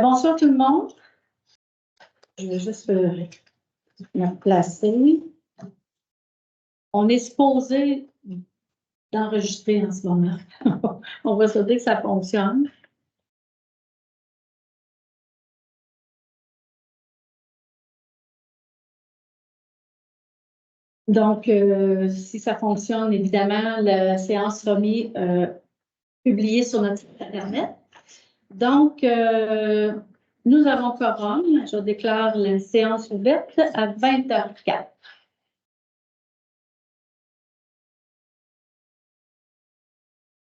Bonsoir tout le monde. Je vais juste me placer. On est supposé d'enregistrer en ce moment. On va se dire que ça fonctionne. Donc, si ça fonctionne, évidemment, la séance sera publiée sur notre site Internet. Donc, nous avons quorum. Je déclare la séance ouverte à 20h04.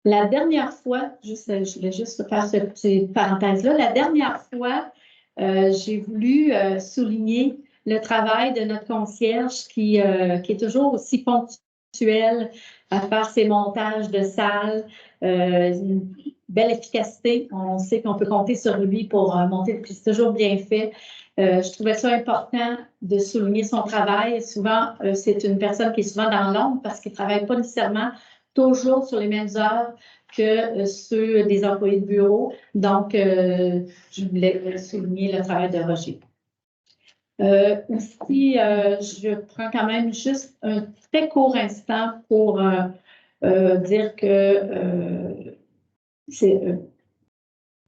La dernière fois, je vais juste faire cette petite parenthèse-là, la dernière fois, j'ai voulu souligner le travail de notre concierge qui est toujours aussi ponctuel à faire ses montages de salles, une belle efficacité. On sait qu'on peut compter sur lui pour monter, puis c'est toujours bien fait. Je trouvais ça important de souligner son travail. Souvent, c'est une personne qui est souvent dans l'ombre parce qu'il ne travaille pas nécessairement toujours sur les mêmes heures que ceux des employés de bureau. Donc, je voulais souligner le travail de Roger. Aussi, je prends quand même juste un très court instant pour dire que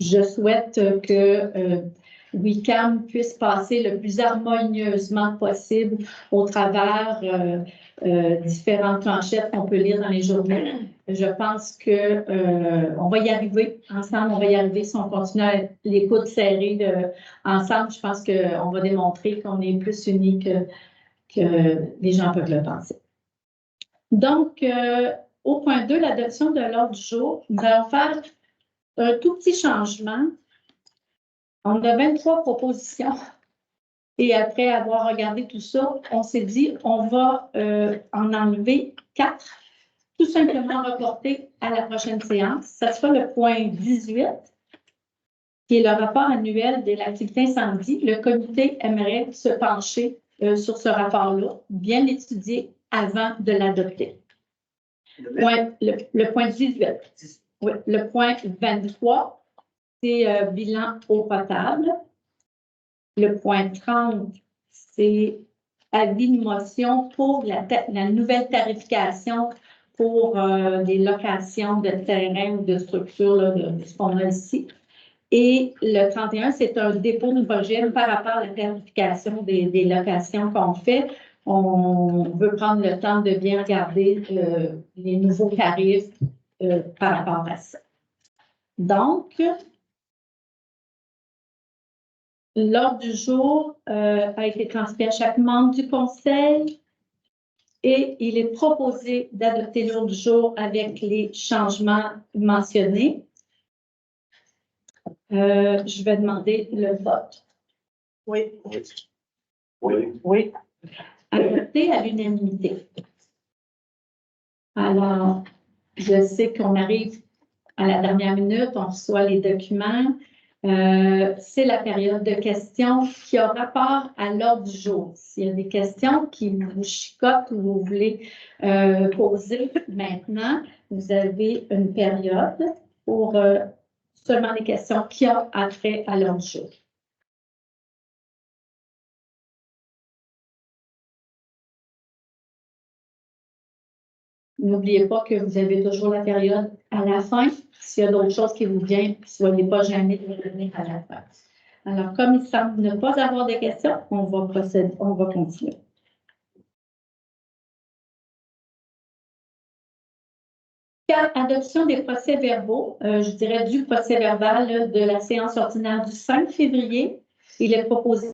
je souhaite que WICAM puisse passer le plus harmonieusement possible au travers différentes planchettes qu'on peut lire dans les journaux. Je pense qu'on va y arriver ensemble, on va y arriver si on continue à l'écoute serrée ensemble. Je pense qu'on va démontrer qu'on est plus unis que les gens peuvent le penser. Donc, au point 2, l'adoption de l'ordre du jour, nous allons faire un tout petit changement. On a 23 propositions et après avoir regardé tout ça, on s'est dit on va en enlever 4, tout simplement reporter à la prochaine séance. Ça sera le point 18, qui est le rapport annuel de l'activité incendie. Le comité aimerait se pencher sur ce rapport-là, bien l'étudier avant de l'adopter. Le point 18. Oui, le point 23. C'est bilan eau potable. Le point 30, c'est avis de motion pour la nouvelle tarification pour des locations de terrain ou de structures là, de ce qu'on a ici. Et le 31, c'est un dépôt de projet par rapport à la tarification des locations qu'on fait. On veut prendre le temps de bien regarder les nouveaux tarifs par rapport à ça. Donc, l'ordre du jour a été transmis à chaque membre du conseil et il est proposé d'adopter l'ordre du jour avec les changements mentionnés. Je vais demander le vote. Oui. Oui. Oui. Adopté à l'unanimité. Alors, je sais qu'on arrive à la dernière minute, on reçoit les documents. C'est la période de questions qui a rapport à l'ordre du jour. S'il y a des questions qui vous chicotent ou vous voulez poser maintenant, vous avez une période pour seulement les questions qui ont attrait à l'ordre du jour. N'oubliez pas que vous avez toujours la période à la fin. S'il y a d'autres choses qui vous viennent, soyez pas gênés de revenir à la fin. Alors, comme il semble ne pas avoir de questions, on va procéder, on va continuer. Adoption des procès-verbaux, je dirais du procès-verbal de la séance ordinaire du 5 février. Il est proposé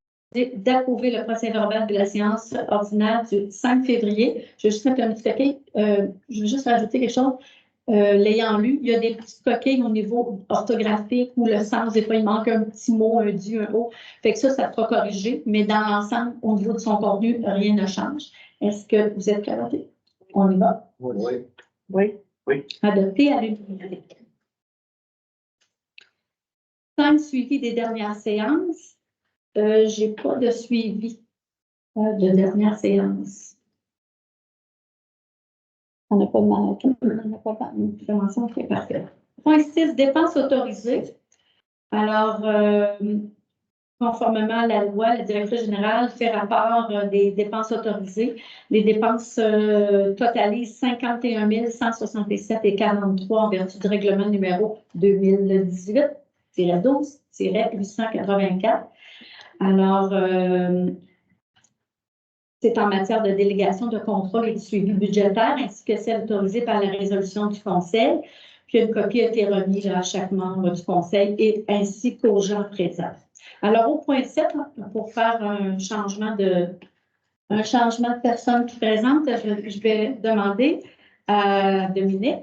d'approuver le procès-verbal de la séance ordinaire du 5 février. Je vais juste mettre un petit paquet. Je vais juste rajouter quelque chose. L'ayant lu, il y a des petites coquilles au niveau orthographique où le sens, des fois, il manque un petit mot, un du, un o. Fait que ça sera corrigé, mais dans l'ensemble, au niveau de son contenu, rien ne change. Est-ce que vous êtes clarifiés? On y va? Oui. Oui. Oui. Adopté à l'unanimité. 5 suivi des dernières séances. Je n'ai pas de suivi de dernière séance. On n'a pas de mention, ok, parfait. Point 6, dépenses autorisées. Alors, conformément à la loi, le directeur général fait rapport des dépenses autorisées. Les dépenses totalisent 51 167,43 en vertu du règlement numéro 2018-12-884. Alors, c'est en matière de délégation de contrôle et de suivi budgétaire, ainsi que celle autorisée par la résolution du Conseil. Puis une copie a été remise à chaque membre du Conseil et ainsi qu'aux gens présents. Alors, au point 7, pour faire un changement de personne qui présente, je vais demander à Dominique,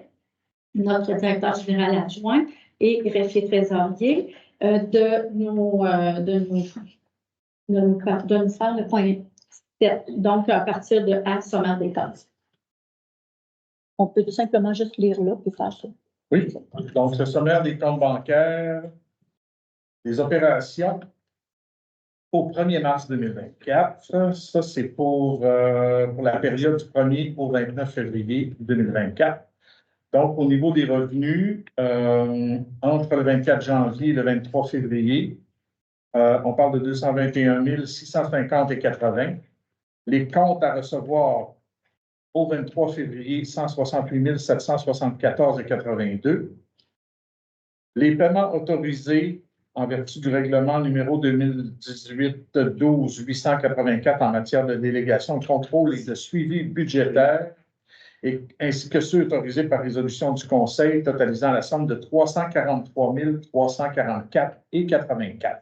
notre directeur général adjoint et greffier trésorier, de nous faire le point 7, donc à partir de A, sommaire des tâches. On peut tout simplement juste lire là et faire ça. Oui, donc le sommaire des comptes bancaires, des opérations au 1er mars 2024. Ça, c'est pour la période du 1er au 29 février 2024. Donc, au niveau des revenus, entre le 24 janvier et le 23 février, on parle de 221 650,80. Les comptes à recevoir au 23 février, 168 774,82. Les paiements autorisés en vertu du règlement numéro 2018-12-884 en matière de délégation, de contrôle et de suivi budgétaire, ainsi que ceux autorisés par résolution du Conseil, totalisant la somme de 343 344,84.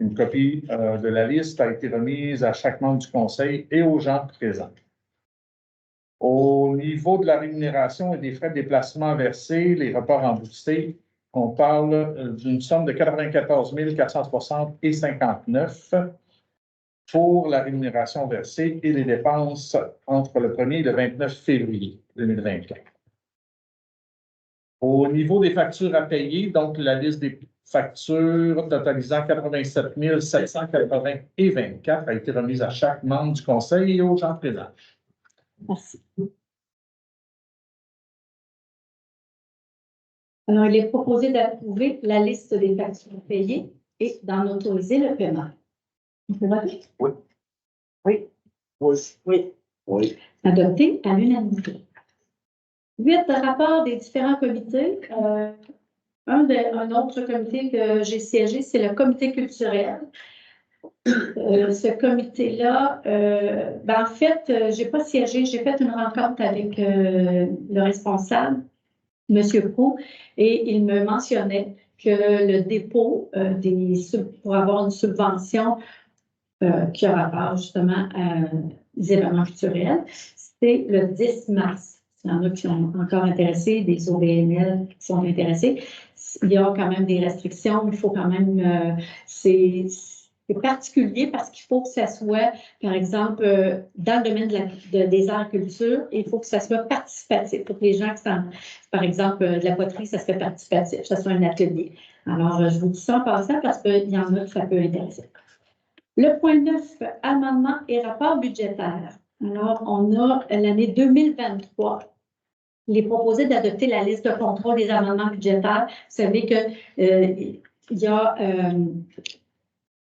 Une copie de la liste a été remise à chaque membre du Conseil et aux gens présents. Au niveau de la rémunération et des frais de déplacement versés, les repas remboursés, on parle d'une somme de 94 460,59 pour la rémunération versée et les dépenses entre le 1er et le 29 février 2024. Au niveau des factures à payer, donc la liste des factures totalisant 87 780,24 a été remise à chaque membre du Conseil et aux gens présents. Merci. Alors, il est proposé d'approuver la liste des factures payées et d'en autoriser le paiement. On peut voter? Oui. Oui. Oui. Oui. Oui. Adopté à l'unanimité. 8, rapport des différents comités. Un autre comité que j'ai siégé, c'est le comité culturel. Ce comité-là, en fait, je n'ai pas siégé, j'ai fait une rencontre avec le responsable, M. Proulx, et il me mentionnait que le dépôt pour avoir une subvention qui a rapport justement aux événements culturels, c'est le 10 mars. Il y en a qui sont encore intéressés, des OBNL qui sont intéressés. Il y a quand même des restrictions, il faut quand même, c'est particulier parce qu'il faut que ça soit, par exemple, dans le domaine des arts et culture, il faut que ça soit participatif. Pour les gens qui sont, par exemple, de la poterie, ça serait participatif, ça soit un atelier. Alors, je vous dis ça en passant parce qu'il y en a que ça peut intéresser. Le point 9, amendement et rapport budgétaire. Alors, on a l'année 2023. Il est proposé d'adopter la liste de contrôle des amendements budgétaires. Vous savez que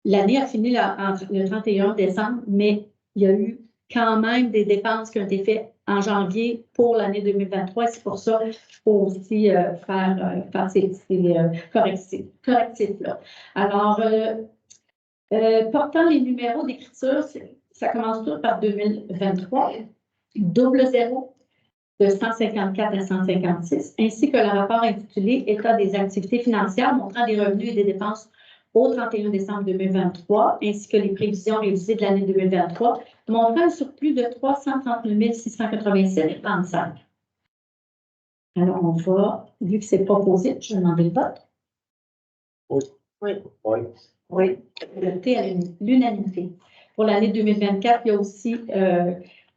l'année a fini le 31 décembre, mais il y a eu quand même des dépenses qui ont été faites en janvier pour l'année 2023. C'est pour ça qu'il faut aussi faire ces correctifs-là. Alors, portant les numéros d'écriture, ça commence tout par 2023, 00 de 154 à 156, ainsi que le rapport intitulé « État des activités financières montrant des revenus et des dépenses au 31 décembre 2023, ainsi que les prévisions révisées de l'année 2023, montrant un surplus de 339 687,35. » Alors, on va, vu que c'est proposé, je vais demander le vote. Oui. Oui. Oui. Oui, adopté à l'unanimité. Pour l'année 2024, il y a aussi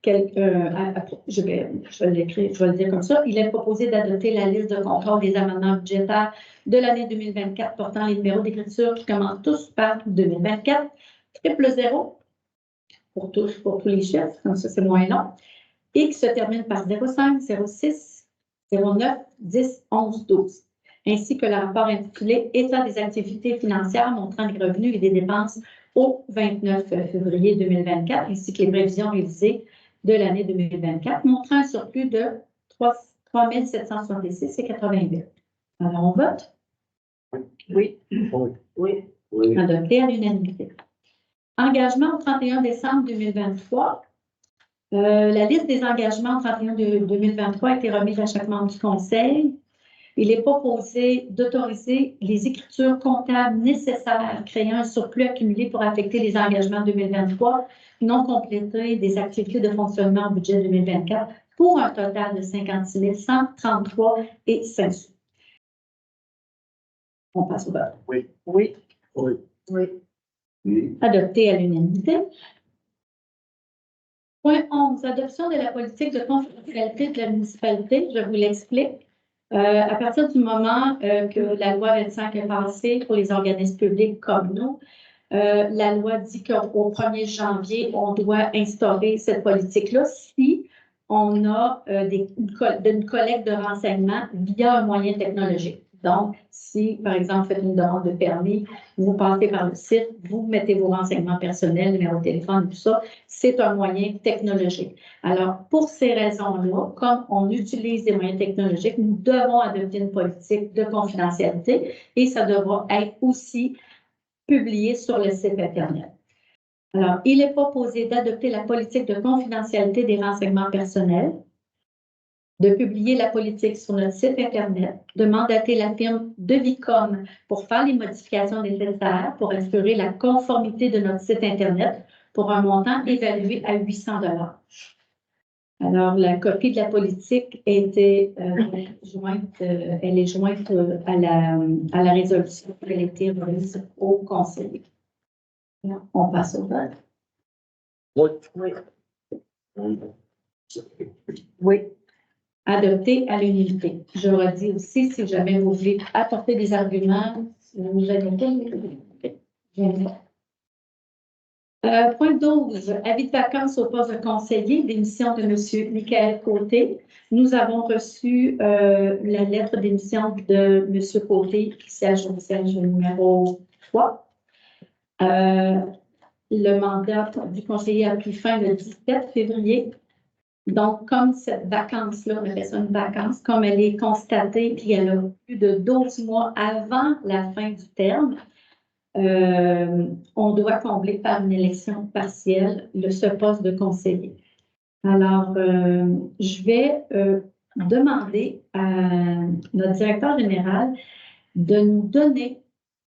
je vais l'écrire, je vais le dire comme ça. Il est proposé d'adopter la liste de contrôle des amendements budgétaires de l'année 2024 portant les numéros d'écriture qui commencent tous par 2024, 000 pour tous les chiffres, comme ça c'est moins long. et qui se termine par 05, 06, 09, 10, 11, 12, ainsi que le rapport intitulé « État des activités financières montrant les revenus et des dépenses au 29 février 2024, ainsi que les prévisions révisées de l'année 2024, montrant un surplus de 3 766,88. Alors, on vote? Oui. Oui. Oui. Adopté à l'unanimité. Engagement au 31 décembre 2023. La liste des engagements au 31 2023 a été remise à chaque membre du Conseil. Il est proposé d'autoriser les écritures comptables nécessaires créant un surplus accumulé pour affecter les engagements 2023 non complétés des activités de fonctionnement au budget 2024 pour un total de 56 133 et 5 sous. On passe au vote. Oui. Oui. Oui. Oui. Oui. Adopté à l'unanimité. Point 11, adoption de la politique de confidentialité de la municipalité. Je vous l'explique. À partir du moment que la loi 25 est passée pour les organismes publics comme nous, la loi dit qu'au 1er janvier, on doit instaurer cette politique-là si on a une collecte de renseignements via un moyen technologique. Donc, si, par exemple, vous faites une demande de permis, vous passez par le site, vous mettez vos renseignements personnels, numéro de téléphone, tout ça, c'est un moyen technologique. Alors, pour ces raisons-là, comme on utilise des moyens technologiques, nous devons adopter une politique de confidentialité et ça devra être aussi publié sur le site Internet. Alors, il est proposé d'adopter la politique de confidentialité des renseignements personnels, de publier la politique sur notre site Internet, de mandater la firme Devicom pour faire les modifications nécessaires pour assurer la conformité de notre site Internet pour un montant évalué à 800 $. Alors, la copie de la politique a été jointe à la résolution qui a été remise au conseil. On passe au vote. Oui. Oui. Oui. Oui. Adopté à l'unanimité. Je redis aussi, si jamais vous voulez apporter des arguments, vous adoptez. Point 12, avis de vacances au poste de conseiller, démission de M. Michael Côté. Nous avons reçu la lettre d'émission de M. Côté, qui siège au siège numéro 3. Le mandat du conseiller a pris fin le 17 février. Donc, comme cette vacance-là, on appelle ça une vacance, comme elle est constatée, puis elle a plus de 12 mois avant la fin du terme, on doit combler par une élection partielle ce poste de conseiller. Alors, je vais demander à notre directeur général de nous donner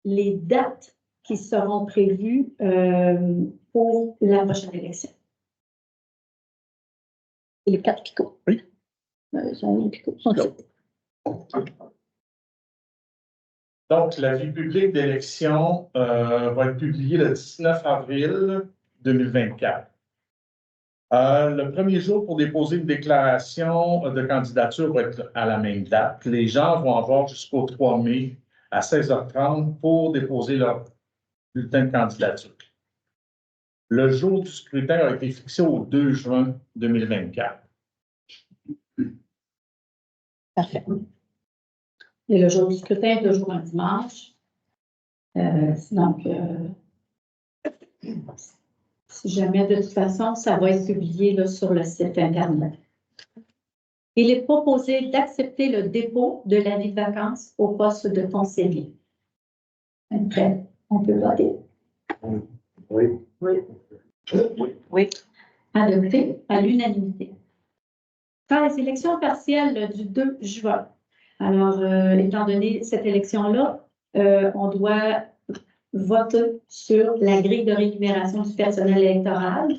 les dates qui seront prévues pour la prochaine élection. Les 4 picots. Oui. Les picots. Donc, l'avis public d'élection va être publié le 19 avril 2024. Le premier jour pour déposer une déclaration de candidature va être à la même date. Les gens vont avoir jusqu'au 3 mai à 16h30 pour déposer leur bulletin de candidature. Le jour du scrutin a été fixé au 2 juin 2024. Parfait. Et le jour du scrutin est toujours un dimanche. Donc, si jamais, de toute façon, ça va être publié là, sur le site Internet. Il est proposé d'accepter le dépôt de l'avis de vacances au poste de conseiller. Après, on peut voter. Oui. Oui. Oui. Adopté à l'unanimité. Faire les élections partielles du 2 juin. Alors, étant donné cette élection-là, on doit voter sur la grille de rémunération du personnel électoral.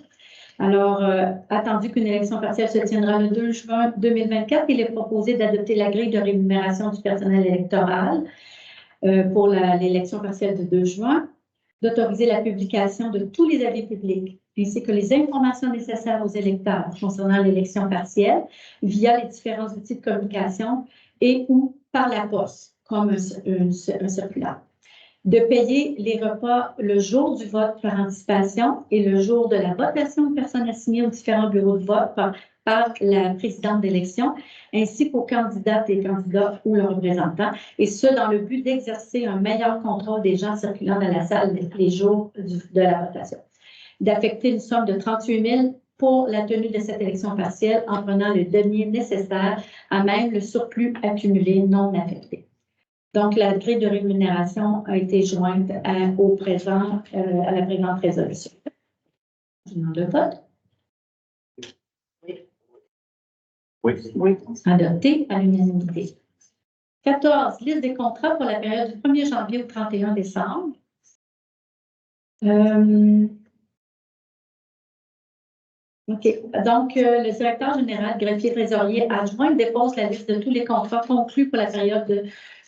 Alors, attendu qu'une élection partielle se tiendra le 2 juin 2024, il est proposé d'adopter la grille de rémunération du personnel électoral pour l'élection partielle du 2 juin, d'autoriser la publication de tous les avis publics ainsi que les informations nécessaires aux électeurs concernant l'élection partielle via les différents outils de communication et ou par la poste, comme un circulaire. De payer les repas le jour du vote par anticipation et le jour de la votation de personnes assignées aux différents bureaux de vote par la présidente d'élection, ainsi qu'aux candidates et candidats ou leurs représentants, et ce, dans le but d'exercer un meilleur contrôle des gens circulant dans la salle les jours de la votation. D'affecter une somme de 38 000 pour la tenue de cette élection partielle en prenant le denier nécessaire à même le surplus accumulé non affecté. Donc, la grille de rémunération a été jointe à la présente résolution. Je demande le vote. Oui. Adopté à l'unanimité. 14. Liste des contrats pour la période du 1er janvier au 31 décembre. OK. Donc, le directeur général, greffier trésorier adjoint dépose la liste de tous les contrats conclus pour la période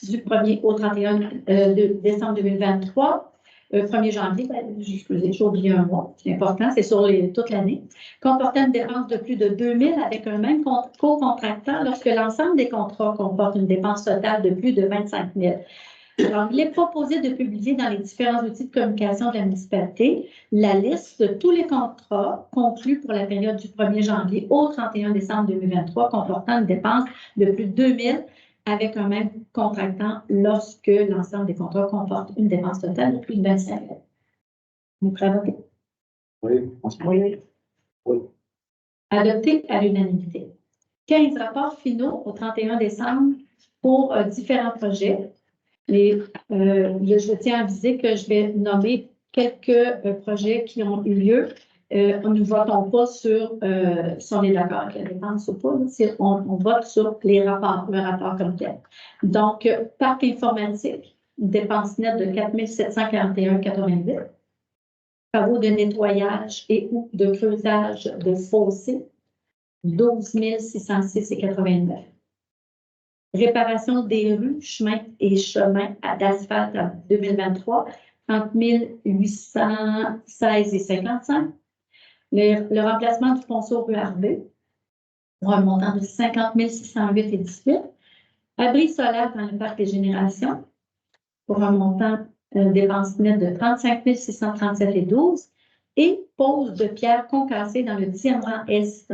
du 1er au 31 décembre 2023. 1er janvier, j'ai oublié un mois, c'est important, c'est sur toute l'année, comportant une dépense de plus de 2 000 avec un même co-contractant lorsque l'ensemble des contrats comporte une dépense totale de plus de 25 000. Alors, il est proposé de publier dans les différents outils de communication de la municipalité la liste de tous les contrats conclus pour la période du 1er janvier au 31 décembre 2023 comportant une dépense de plus de 2 000 avec un même contractant lorsque l'ensemble des contrats comporte une dépense totale de plus de 25 000. Vous prêts à voter? Oui. Adopté à l'unanimité. 15 rapports finaux au 31 décembre pour différents projets. Je tiens à aviser que je vais nommer quelques projets qui ont eu lieu. Nous ne votons pas sur si on est d'accord avec la dépense ou pas. On vote sur le rapport comme tel. Donc, parc informatique, dépense nette de 4 741,88. Travaux de nettoyage et ou de creusage de fossés, 12 606,89. Réparation des rues, chemins et chemins d'asphalte en 2023, 30 816,55. Le remplacement du ponceau rue Harvey pour un montant de 50 608,18. Abri solaire dans le parc des générations pour un montant dépense nette de 35 637,12. Et pose de pierres concassées dans le 10e rang Est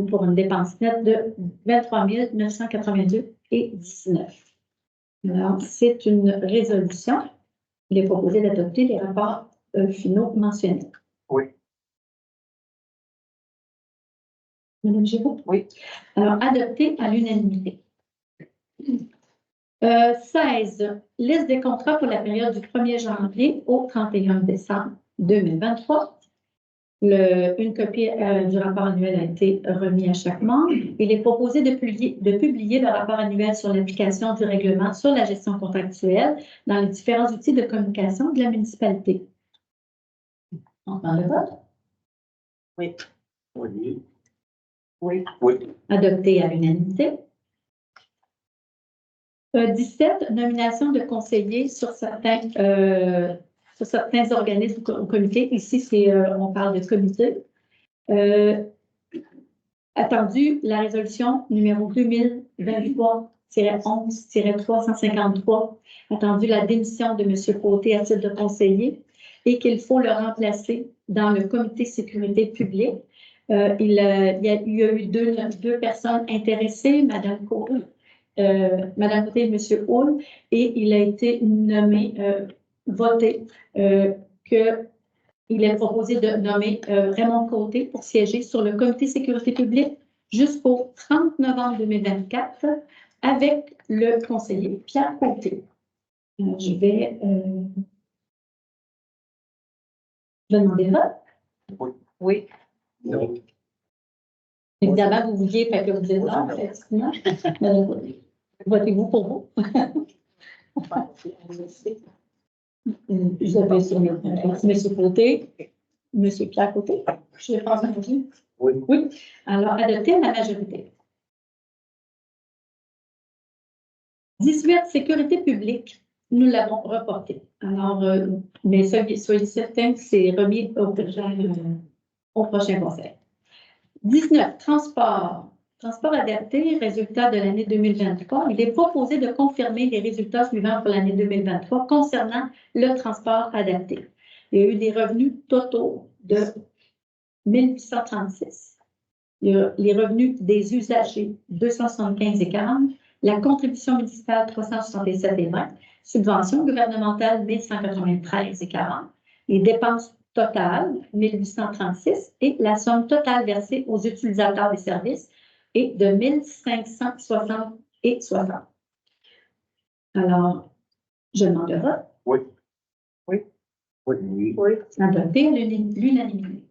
pour une dépense nette de 23 982,19. Alors, c'est une résolution. Il est proposé d'adopter les rapports finaux mentionnés. Oui. Madame Giroux? Oui. Alors, adopté à l'unanimité. 16. Liste des contrats pour la période du 1er janvier au 31 décembre 2023. Une copie du rapport annuel a été remis à chaque membre. Il est proposé de publier le rapport annuel sur l'application du règlement sur la gestion contractuelle dans les différents outils de communication de la municipalité. On prend le vote? Oui. Adopté à l'unanimité. 17. Nomination de conseillers sur certains organismes ou comités. Ici, on parle de comité. Attendu, la résolution numéro 2023-11-353, attendu la démission de M. Côté à titre de conseiller et qu'il faut le remplacer dans le comité sécurité publique. Il y a eu deux personnes intéressées, Mme Côté et M. Hull, et il a été nommé, voté qu'il est proposé de nommer Raymond Côté pour siéger sur le comité sécurité publique jusqu'au 30 novembre 2024 avec le conseiller Pierre Côté. Je vais demander vote. Oui. Évidemment, vous vouliez, fait que vous dites non, effectivement. Votez-vous pour vous. Je vais sur M. Côté, M. Pierre Côté. Je vais prendre un avis. Oui. Alors, adopté à la majorité. 18, sécurité publique. Nous l'avons reporté. Alors, mais soyez certains que c'est remis au prochain conseil. 19, transport. Transport adapté, résultat de l'année 2023. Il est proposé de confirmer les résultats suivants pour l'année 2023 concernant le transport adapté. Il y a eu des revenus totaux de 1 836. Il y a les revenus des usagers, 275,40. La contribution municipale, 367,20. Subvention gouvernementale, 1193,40. Les dépenses totales, 1836. Et la somme totale versée aux utilisateurs des services est de 1560,60. Alors, je demande le vote. Oui. Oui. Oui. Oui. Adopté à l'unanimité.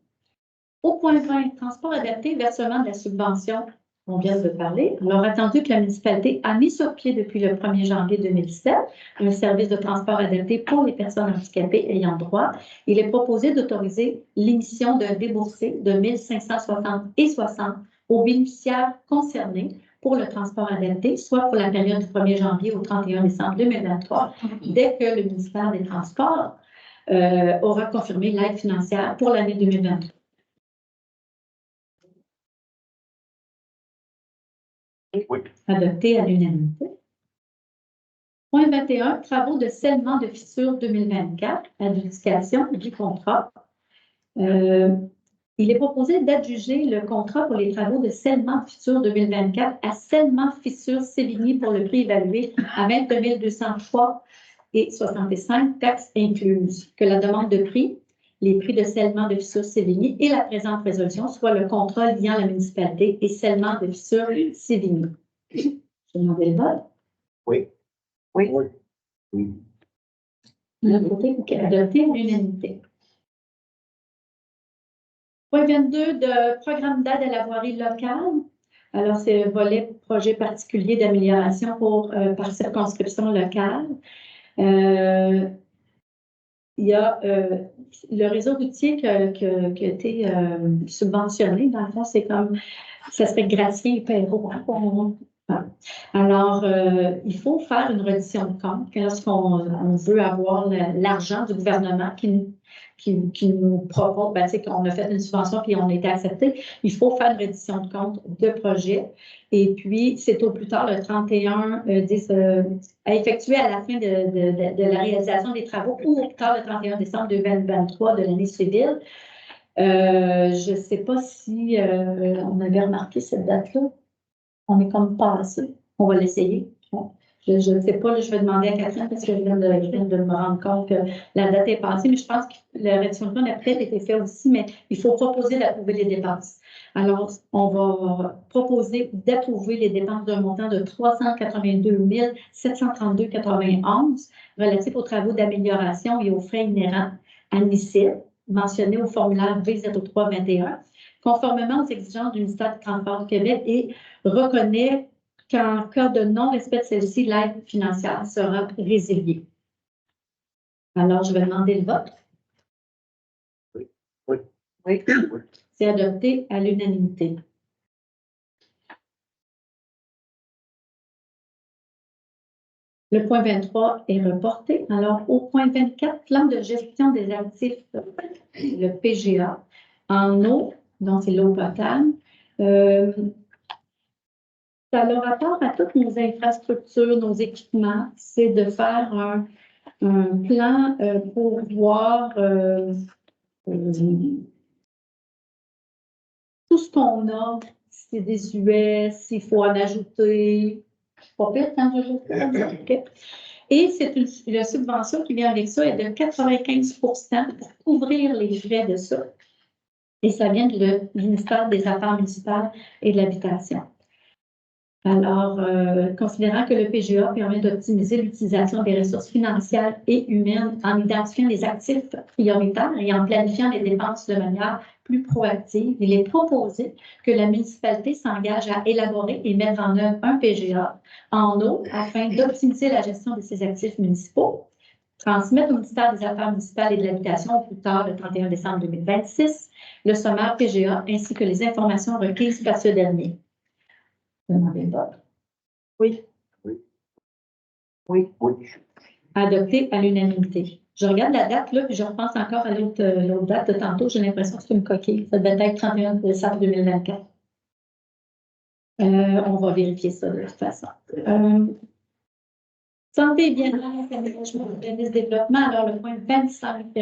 Au point 20, transport adapté, versement de la subvention, on vient de parler. Alors, attendu que la municipalité a mis sur pied depuis le 1er janvier 2017 un service de transport adapté pour les personnes handicapées ayant droit, il est proposé d'autoriser l'émission d'un déboursé de 1560,60 aux bénéficiaires concernés pour le transport adapté, soit pour la période du 1er janvier au 31 décembre 2023, dès que le ministère des Transports aura confirmé l'aide financière pour l'année 2023. Oui. Adopté à l'unanimité. Point 21, travaux de scellement de fissures 2024, adjudication du contrat. Il est proposé d'adjuger le contrat pour les travaux de scellement de fissures 2024 à Scellement Fissures Sévigny pour le prix évalué à 22 203,65, taxes incluses. Que la demande de prix, les prix de scellement de fissures Sévigny et la présente résolution soit le contrat liant la municipalité et scellement de fissures Sévigny. Je demande le vote. Oui. Oui. Oui. Oui. Adopté à l'unanimité. Point 22 de programme d'aide à la voirie locale. Alors, c'est un volet projet particulier d'amélioration par circonscription locale. Il y a le réseau routier qui a été subventionné. Dans le fond, c'est comme, ça serait Gratien et Perrault. Alors, il faut faire une reddition de compte lorsqu'on veut avoir l'argent du gouvernement qui nous propose, qu'on a fait une subvention puis on a été accepté. Il faut faire une reddition de compte de projet. Et puis, c'est au plus tard, le 31, à effectuer à la fin de la réalisation des travaux ou au plus tard, le 31 décembre 2023 de l'année civile. Je ne sais pas si on avait remarqué cette date-là. On est comme passé. On va l'essayer. Je ne sais pas, là, je vais demander à Catherine parce que je viens de me rendre compte que la date est passée, mais je pense que la réduction de compte a peut-être été faite aussi, mais il faut proposer d'approuver les dépenses. Alors, on va proposer d'approuver les dépenses d'un montant de 382 732,91 relatifs aux travaux d'amélioration et aux frais inhérents admissibles mentionnés au formulaire V0321, conformément aux exigences du ministère du Transport du Québec et reconnaît qu'en cas de non-respect de celle-ci, l'aide financière sera résiliée. Alors, je vais demander le vote. Oui. Oui. Oui. C'est adopté à l'unanimité. Le point 23 est reporté. Alors, au point 24, plan de gestion des actifs, le PGA, en eau, donc c'est l'eau potable. Ça a le rapport à toutes nos infrastructures, nos équipements, c'est de faire un plan pour voir tout ce qu'on a, si c'est désuet, s'il faut en ajouter. Pas pire quand j'ajoute. Et c'est la subvention qui vient avec ça est de 95 pour couvrir les frais de ça. Et ça vient du ministère des Affaires municipales et de l'Habitation. Alors, considérant que le PGA permet d'optimiser l'utilisation des ressources financières et humaines en identifiant les actifs prioritaires et en planifiant les dépenses de manière plus proactive, il est proposé que la municipalité s'engage à élaborer et mettre en œuvre un PGA en eau afin d'optimiser la gestion de ses actifs municipaux, transmettre au ministère des Affaires municipales et de l'Habitation au plus tard le 31 décembre 2026 le sommaire PGA ainsi que les informations requises par ce dernier. Demandez le vote. Oui. Oui. Oui. Oui. Adopté à l'unanimité. Je regarde la date, là, puis je repense encore à l'autre date de tantôt. J'ai l'impression que c'est une coquille. Ça devait être 31 décembre 2024. On va vérifier ça de toute façon. Santé et bien-être, aménagement, organisme, développement. Alors, le point 25.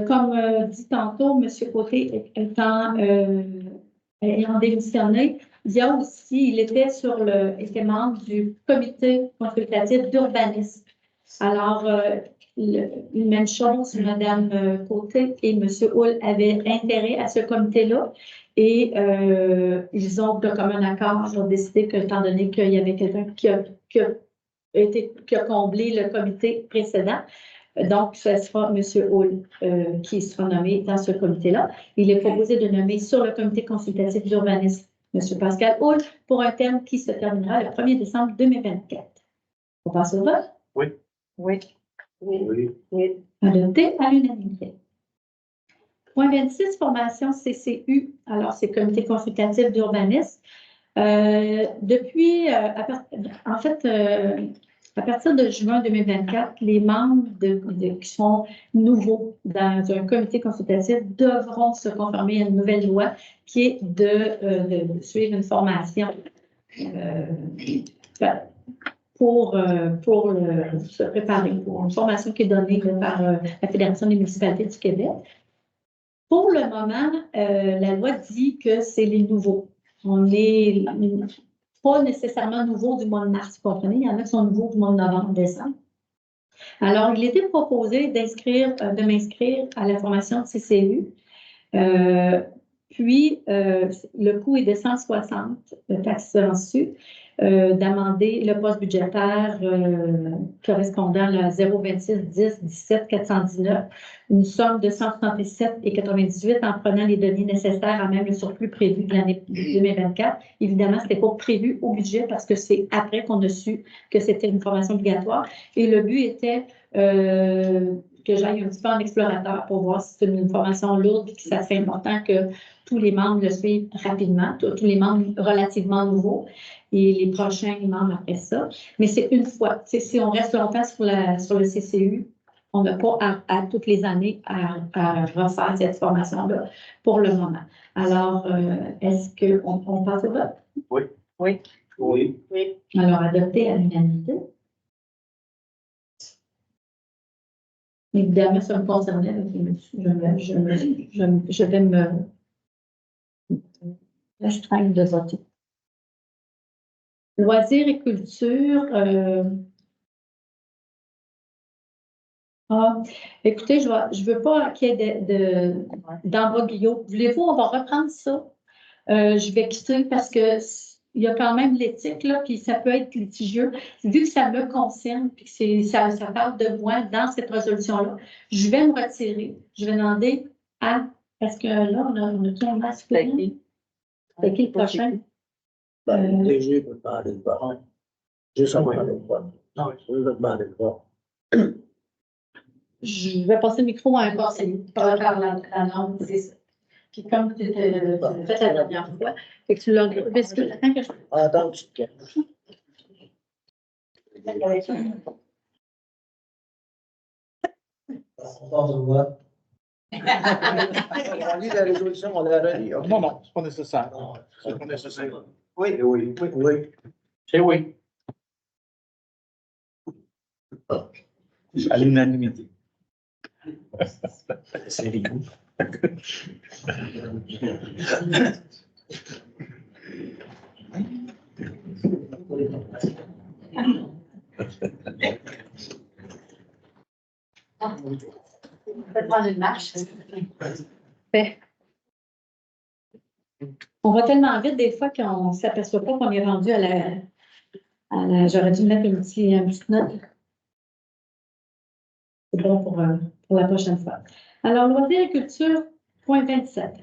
Comme dit tantôt, M. Côté étant ayant démissionné, il y a aussi, il était membre du comité consultatif d'urbanisme. Alors, même chose, Mme Côté et M. Hull avaient intérêt à ce comité-là et ils ont, de commun accord, décidé que, étant donné qu'il y avait quelqu'un qui a comblé le comité précédent, donc ce sera M. Hull qui sera nommé dans ce comité-là. Il est proposé de nommer sur le comité consultatif d'urbanisme M. Pascal Hull pour un terme qui se terminera le 1er décembre 2024. On passe au vote? Oui. Oui. Oui. Oui. Adopté à l'unanimité. Point 26, formation CCU. Alors, c'est Comité consultatif d'urbanisme. À partir de juin 2024, les membres qui sont nouveaux dans un comité consultatif devront se conformer à une nouvelle loi qui est de suivre une formation pour se préparer pour une formation qui est donnée par la Fédération des municipalités du Québec. Pour le moment, la loi dit que c'est les nouveaux. On n'est pas nécessairement nouveaux du mois de mars, vous comprenez? Il y en a qui sont nouveaux du mois de novembre, décembre. Alors, il était proposé de m'inscrire à la formation de CCU. Puis, le coût est de 160 taxes reçues, d'amender le poste budgétaire correspondant à 026 10 17 419, une somme de 167,98 en prenant les données nécessaires à même le surplus prévu de l'année 2024. Évidemment, ce n'était pas prévu au budget parce que c'est après qu'on a su que c'était une formation obligatoire. Et le but était que j'aille un petit peu en explorateur pour voir si c'est une formation lourde et que ça fait important que tous les membres le suivent rapidement, tous les membres relativement nouveaux et les prochains membres après ça. Mais c'est une fois. Si on reste longtemps sur le CCU, on n'a pas à toutes les années à refaire cette formation-là pour le moment. Alors, est-ce qu'on passe au vote? Oui. Oui. Oui. Oui. Alors, adopté à l'unanimité. Évidemment, ça me concernait, je vais me restreindre de voter. Loisirs et culture. Écoutez, je veux pas qu'il y ait d'embroglio. Voulez-vous, on va reprendre ça. Je vais quitter parce que il y a quand même l'éthique, là, puis ça peut être litigieux. Vu que ça me concerne, puis que ça parle de moi dans cette résolution-là, je vais me retirer. Je vais demander parce que là, on a qui en masse? C'est qui le prochain? Le DG peut parler de vote. Juste en parler de vote. Non, je veux demander de vote. Je vais passer le micro à un conseiller par la norme, c'est ça. Puis comme tu l'as fait la dernière fois, fait que tu l'as dit. Est-ce que attends que je... Attends, tu te calmes. On passe au vote. On lit la résolution, on la relit. OK. Non, c'est pas nécessaire. C'est pas nécessaire. Oui, oui, oui, oui. C'est oui. À l'unanimité. C'est rigolo. On va prendre une marche. On va tellement vite des fois qu'on ne s'aperçoit pas qu'on est rendu à la j'aurais dû mettre une petite note. C'est bon pour la prochaine fois. Alors, loisirs et culture, point 27.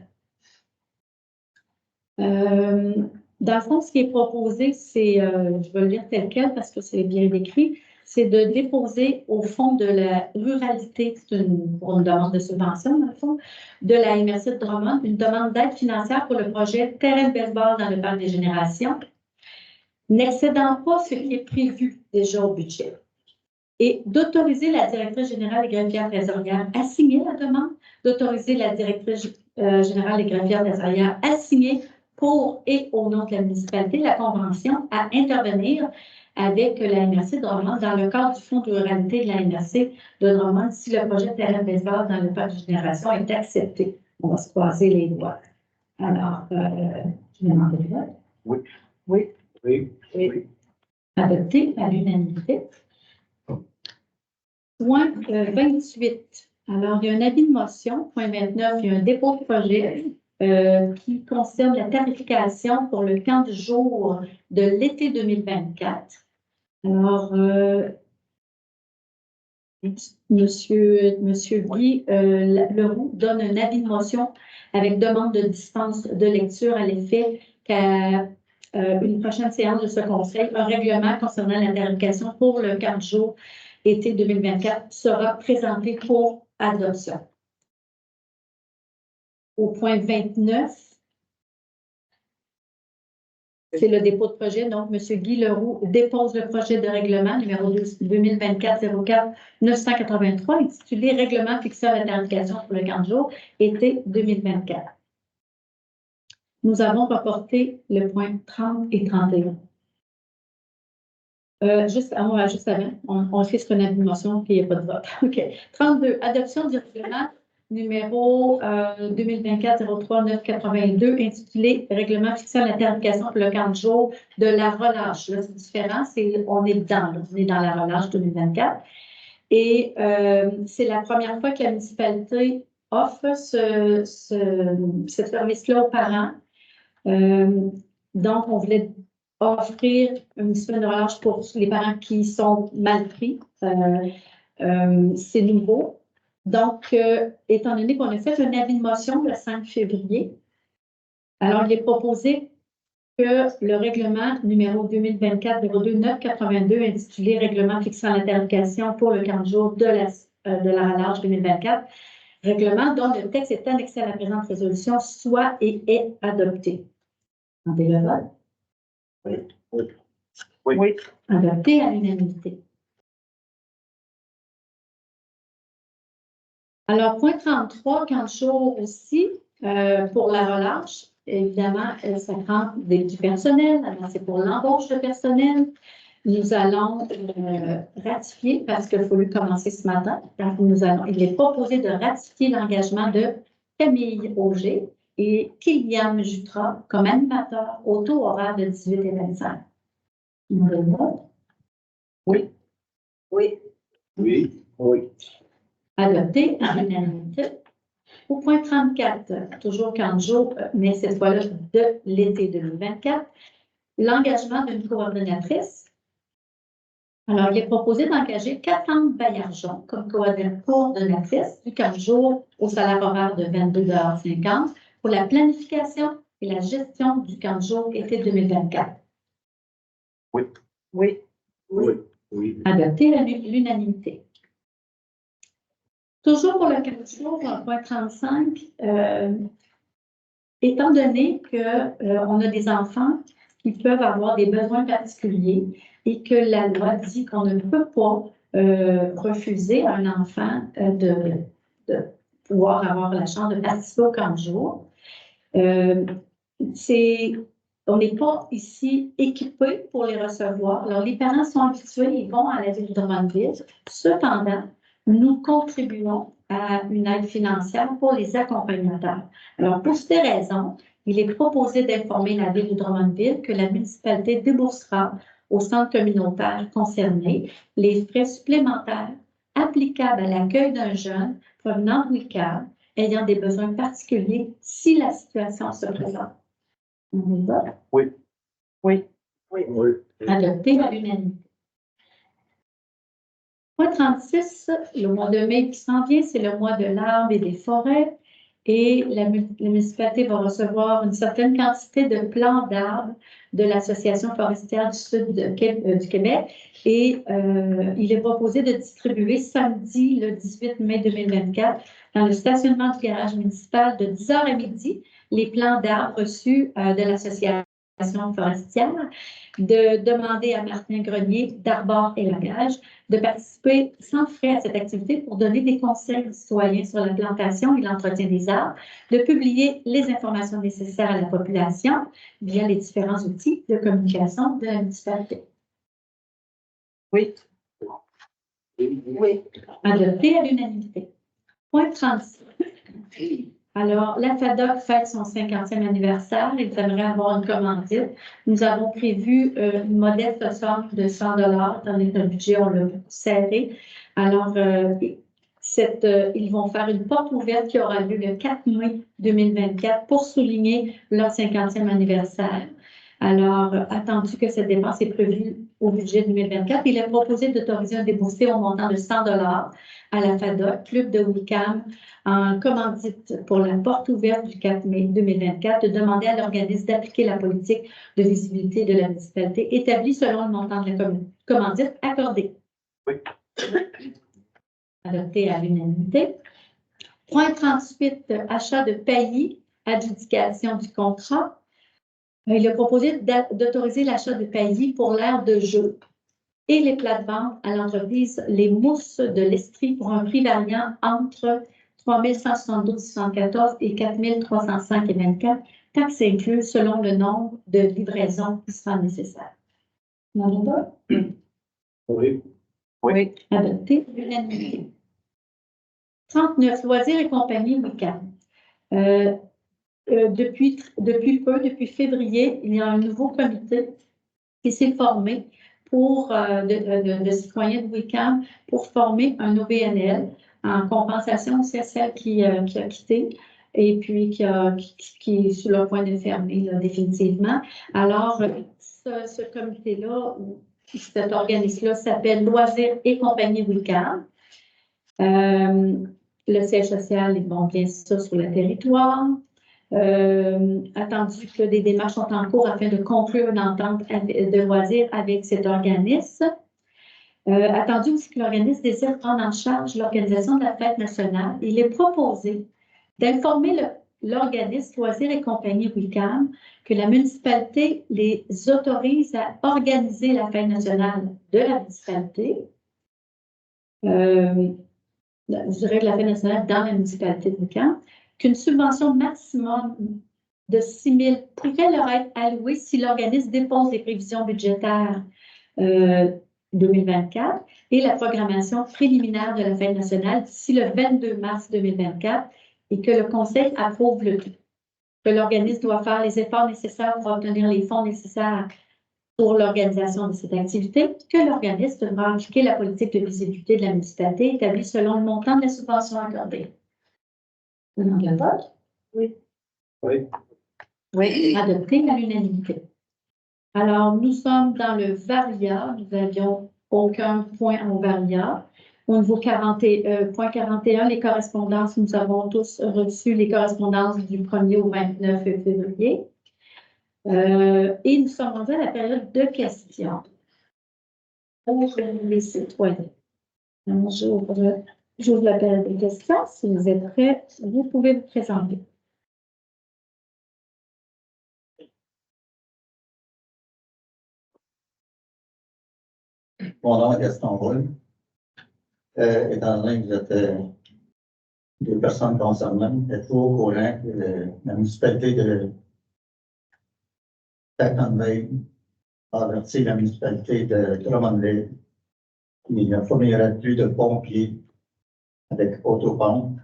Dans le fond, ce qui est proposé, c'est, je vais le lire tel quel parce que c'est bien décrit, c'est de déposer au Fonds de la ruralité, pour une demande de subvention, dans le fond, de la MRC de Drummond, une demande d'aide financière pour le projet terrain de baseball dans le parc des générations, n'excédant pas ce qui est prévu déjà au budget, et d'autoriser la directrice générale des greffières trésorières à signer la demande, d'autoriser la directrice générale des greffières trésorières à signer pour et au nom de la municipalité la convention à intervenir avec la MRC de Drummond dans le cadre du Fonds de ruralité de la MRC de Drummond si le projet de terrain de baseball dans le parc de génération est accepté. On va se croiser les doigts. Alors, je vais demander le vote. Oui. Oui. Oui. Oui. Adopté à l'unanimité. Point 28. Alors, il y a un avis de motion. Point 29, il y a un dépôt de projet qui concerne la tarification pour le camp de jour de l'été 2024. Alors, Monsieur Guy Leroux donne un avis de motion avec demande de dispense de lecture à l'effet qu'à une prochaine séance de ce conseil, un règlement concernant la tarification pour le camp de jour été 2024 sera présenté pour adoption. Au point 29, c'est le dépôt de projet. Donc, M. Guy Leroux dépose le projet de règlement numéro 2024-04-983 intitulé Règlement fixant la tarification pour le camp de jour été 2024. Nous avons reporté le point 30 et 31. Juste avant, on fait ce qu'on a vu mention, puis il n'y a pas de vote. OK. 32, adoption du règlement numéro 2024-03-982 intitulé Règlement fixant la tarification pour le camp de jour de la relâche. Là, c'est différent, on est dedans, là, on est dans la relâche 2024. Et c'est la première fois que la municipalité offre ce service-là aux parents. Donc, on voulait offrir une semaine de relâche pour les parents qui sont mal pris. C'est nouveau. Donc, étant donné qu'on a fait un avis de motion le 5 février, alors il est proposé que le règlement numéro 2024-02-982 intitulé Règlement fixant la tarification pour le camp de jour de la relâche 2024, règlement dont le texte est annexé à la présente résolution, soit et est adopté. Entendez le vote? Oui. Oui. Oui. Oui. Adopté à l'unanimité. Alors, point 33, camp de jour aussi, pour la relâche, évidemment, ça prend du personnel. Alors, c'est pour l'embauche de personnel. Nous allons ratifier, parce qu'il faut le commencer ce matin. Donc, il est proposé de ratifier l'engagement de Camille Auger et Kylian Jutra comme animateur au taux horaire de 18 et 25. Oui. Oui. Oui. Oui. Adopté à l'unanimité. Au point 34, toujours camp de jour, mais cette fois-là de l'été 2024, l'engagement d'une coordonnatrice. Alors, il est proposé d'engager Catherine Baillargeon comme coordonnatrice du camp de jour au salaire horaire de 22,50 $ pour la planification et la gestion du camp de jour été 2024. Oui. Oui. Oui. Oui. Adopté à l'unanimité. Toujours pour le camp de jour, point 35, étant donné qu'on a des enfants qui peuvent avoir des besoins particuliers et que la loi dit qu'on ne peut pas refuser à un enfant de pouvoir avoir la chance de participer au camp de jour, on n'est pas ici équipés pour les recevoir. Alors, les parents sont habitués, ils vont à la ville de Drummondville. Cependant, nous contribuons à une aide financière pour les accompagnateurs. Alors, pour ces raisons, il est proposé d'informer la ville de Drummondville que la municipalité déboursera au centre communautaire concerné les frais supplémentaires applicables à l'accueil d'un jeune provenant de WICAD ayant des besoins particuliers si la situation se présente. Oui. Oui. Oui. Oui. Adopté à l'unanimité. Point 36, le mois de mai qui s'en vient, c'est le mois de l'arbre et des forêts. Et la municipalité va recevoir une certaine quantité de plants d'arbres de l'Association forestière du Sud du Québec. Et il est proposé de distribuer samedi, le 18 mai 2024, dans le stationnement du garage municipal de 10h à midi, les plants d'arbres reçus de l'Association forestière, de demander à Martin Grenier d'Arbor et Langage de participer sans frais à cette activité pour donner des conseils aux citoyens sur la plantation et l'entretien des arbres, de publier les informations nécessaires à la population via les différents outils de communication de la municipalité. Oui. Oui. Adopté à l'unanimité. Point 36. Alors, la FADOC fête son 50e anniversaire. Ils aimeraient avoir une commandite. Nous avons prévu une modeste somme de 100 $, étant donné que le budget, on l'a serré. Alors, ils vont faire une porte ouverte qui aura lieu le 4 mai 2024 pour souligner leur 50e anniversaire. Alors, attendu que cette dépense est prévue au budget 2024, il est proposé d'autoriser un déboursé au montant de 100 $ à la FADOC, Club de Wickham, en commandite pour la porte ouverte du 4 mai 2024, de demander à l'organisme d'appliquer la politique de visibilité de la municipalité établie selon le montant de la commandite accordée. Oui. Adopté à l'unanimité. Point 38, achat de pays, adjudication du contrat. Il est proposé d'autoriser l'achat de pays pour l'aire de jeu et les plates-bandes à l'entreprise Les Mousses de l'Estrie pour un prix variant entre 3 172,74 et 4 305,24, taxes incluses selon le nombre de livraisons qui sera nécessaire. N'en pas? Oui. Oui. Adopté, l'unanimité. 39, loisirs et compagnie Wickham. Depuis février, il y a un nouveau comité qui s'est formé de citoyens de Wickham pour former un OBNL en compensation aussi à celle qui a quitté et puis qui est sur le point de fermer là, définitivement. Alors, ce comité-là, cet organisme-là s'appelle Loisirs et compagnie Wickham. Le siège social est bien sûr sur le territoire. Attendu que des démarches sont en cours afin de conclure une entente de loisirs avec cet organisme. Attendu aussi que l'organisme désire prendre en charge l'organisation de la fête nationale. Il est proposé d'informer l'organisme Loisirs et compagnie Wickham que la municipalité les autorise à organiser la fête nationale de la municipalité. Je dirais de la fête nationale dans la municipalité de Wickham, qu'une subvention maximum de 6 000 pourrait leur être allouée si l'organisme dépose les prévisions budgétaires 2024 et la programmation préliminaire de la fête nationale d'ici le 22 mars 2024 et que le Conseil approuve le tout. Que l'organisme doit faire les efforts nécessaires pour obtenir les fonds nécessaires pour l'organisation de cette activité, que l'organisme devra appliquer la politique de visibilité de la municipalité établie selon le montant de la subvention accordée. Vous demandez le vote? Oui. Oui. Oui. Adopté à l'unanimité. Alors, nous sommes dans le Varia. Nous n'avions aucun point au Varia. Au niveau point 41, les correspondances, nous avons tous reçu les correspondances du 1er au 29 février. Et nous sommes rendus à la période de questions pour les citoyens. J'ouvre la période de questions. Si vous êtes prêts, vous pouvez vous présenter. Mon nom est Gaston Roule. Étant donné que vous êtes des personnes concernées, êtes-vous au courant que la municipalité de Tachanville a averti la municipalité de Drummondville qu'il ne fournirait plus de pompiers avec autopompe.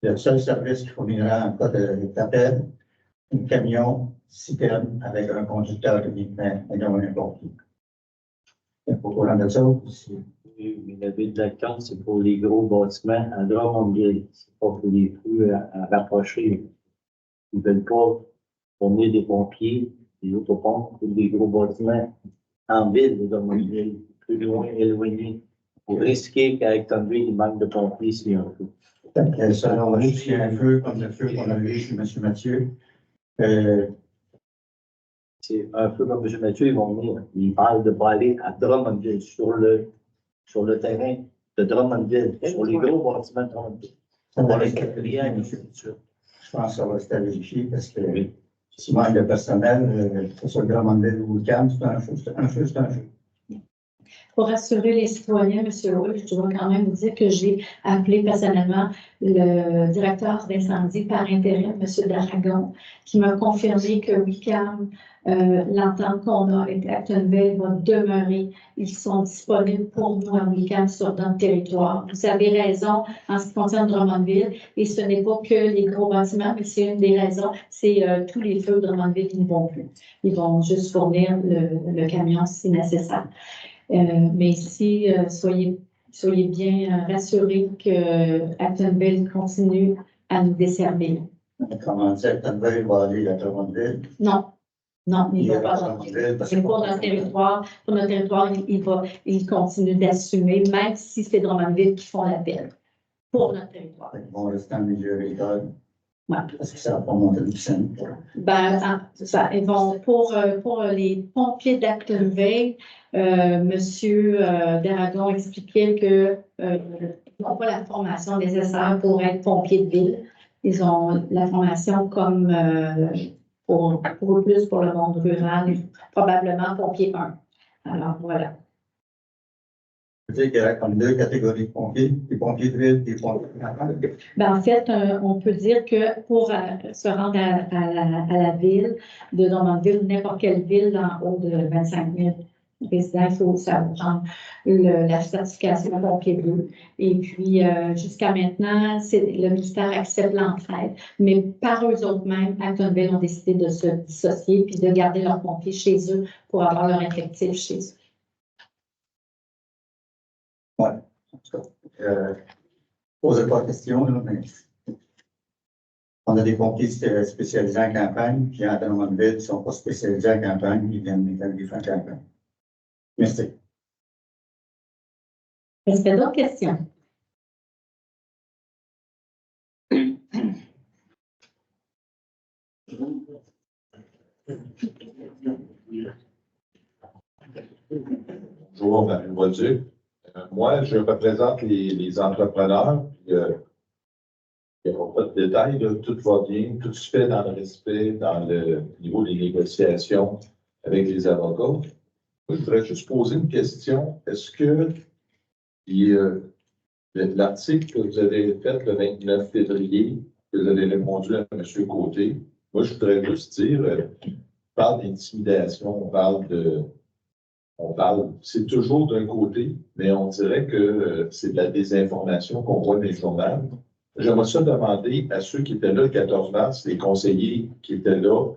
Le seul service qu'il fournira en cas d'appel, un camion citerne avec un conducteur uniquement et non un pompier. Êtes-vous au courant de ça aussi? Oui, la ville de Lacan, c'est pour les gros bâtiments à Drummondville. C'est pas pour les plus à rapprocher. Ils ne veulent pas fournir des pompiers, des autopompes pour des gros bâtiments en ville de Drummondville, plus loin, éloigné. Pour risquer qu'à Actonville, il manque de pompiers s'il y a un feu. Selon nous, s'il y a un feu comme le feu qu'on a eu chez M. Mathieu, c'est un feu comme M. Mathieu, ils vont venir. Ils parlent de ne pas aller à Drummondville, sur le terrain de Drummondville, sur les gros bâtiments de Drummondville. ça va rester quatrième, M. Mathieu. Je pense que ça va rester à vérifier parce que s'il manque de personnel, que ce soit Drummondville ou Wickham, c'est un feu, c'est un feu. pour rassurer les citoyens, M. Wolf, je dois quand même vous dire que j'ai appelé personnellement le directeur d'incendie par intérim, M. Daragon, qui m'a confirmé que WICAM, l'entente qu'on a avec Actonville va demeurer. Ils sont disponibles pour nous à WICAM sur notre territoire. Vous avez raison en ce qui concerne Drummondville, et ce n'est pas que les gros bâtiments, mais c'est une des raisons, c'est tous les feux de Drummondville qui ne vont plus. Ils vont juste fournir le camion si nécessaire. Mais ici, soyez bien rassurés que Actonville continue à nous desservir. Comment ça, Actonville va aller à Drummondville? Non, il Il ne est va à pas. Drummondville parce C'est que- pour notre territoire. Pour notre territoire, il continue d'assumer, même si c'est Drummondville qui font l'appel. Pour notre territoire. Ils vont rester en milieu agricole. Ouais. Parce que ça va pas monter le piscine. C'est ça. Ils vont pour les pompiers d'Actonville, Monsieur Daragon expliquait que ils n'ont pas la formation nécessaire pour être pompiers de ville. Ils ont la formation comme pour plus pour le monde rural, probablement pompier 1. Alors voilà. Je veux dire qu'il y a comme deux catégories de pompiers, des pompiers de ville, des pompiers de campagne. En fait, on peut dire que pour se rendre à la ville de Drummondville, n'importe quelle ville en haut de 25 000 résidents, il faut prendre la certification pompier bleu. Et puis, jusqu'à maintenant, le ministère accepte l'entraide, mais par eux autres mêmes, Actonville ont décidé de se dissocier puis de garder leurs pompiers chez eux pour avoir leur effectif chez eux. Ouais. Posez pas de questions, là, mais on a des pompiers spécialisés en campagne, puis en Drummondville, ils ne sont pas spécialisés en campagne, ils viennent faire campagne. Merci. Est-ce qu'il y a d'autres questions? Bonjour, Marie Boisduc. Moi, je représente les entrepreneurs. Il n'y a pas de détails, là, tout va bien, tout se fait dans le respect, dans le niveau des négociations avec les avocats. Moi, je voudrais juste poser une question. Est-ce que l'article que vous avez fait le 29 février, que vous avez répondu à M. Côté, moi, je voudrais juste dire, on parle d'intimidation, on parle, c'est toujours d'un côté, mais on dirait que c'est de la désinformation qu'on voit dans les journaux. J'aimerais ça demander à ceux qui étaient là le 14 mars, les conseillers qui étaient là,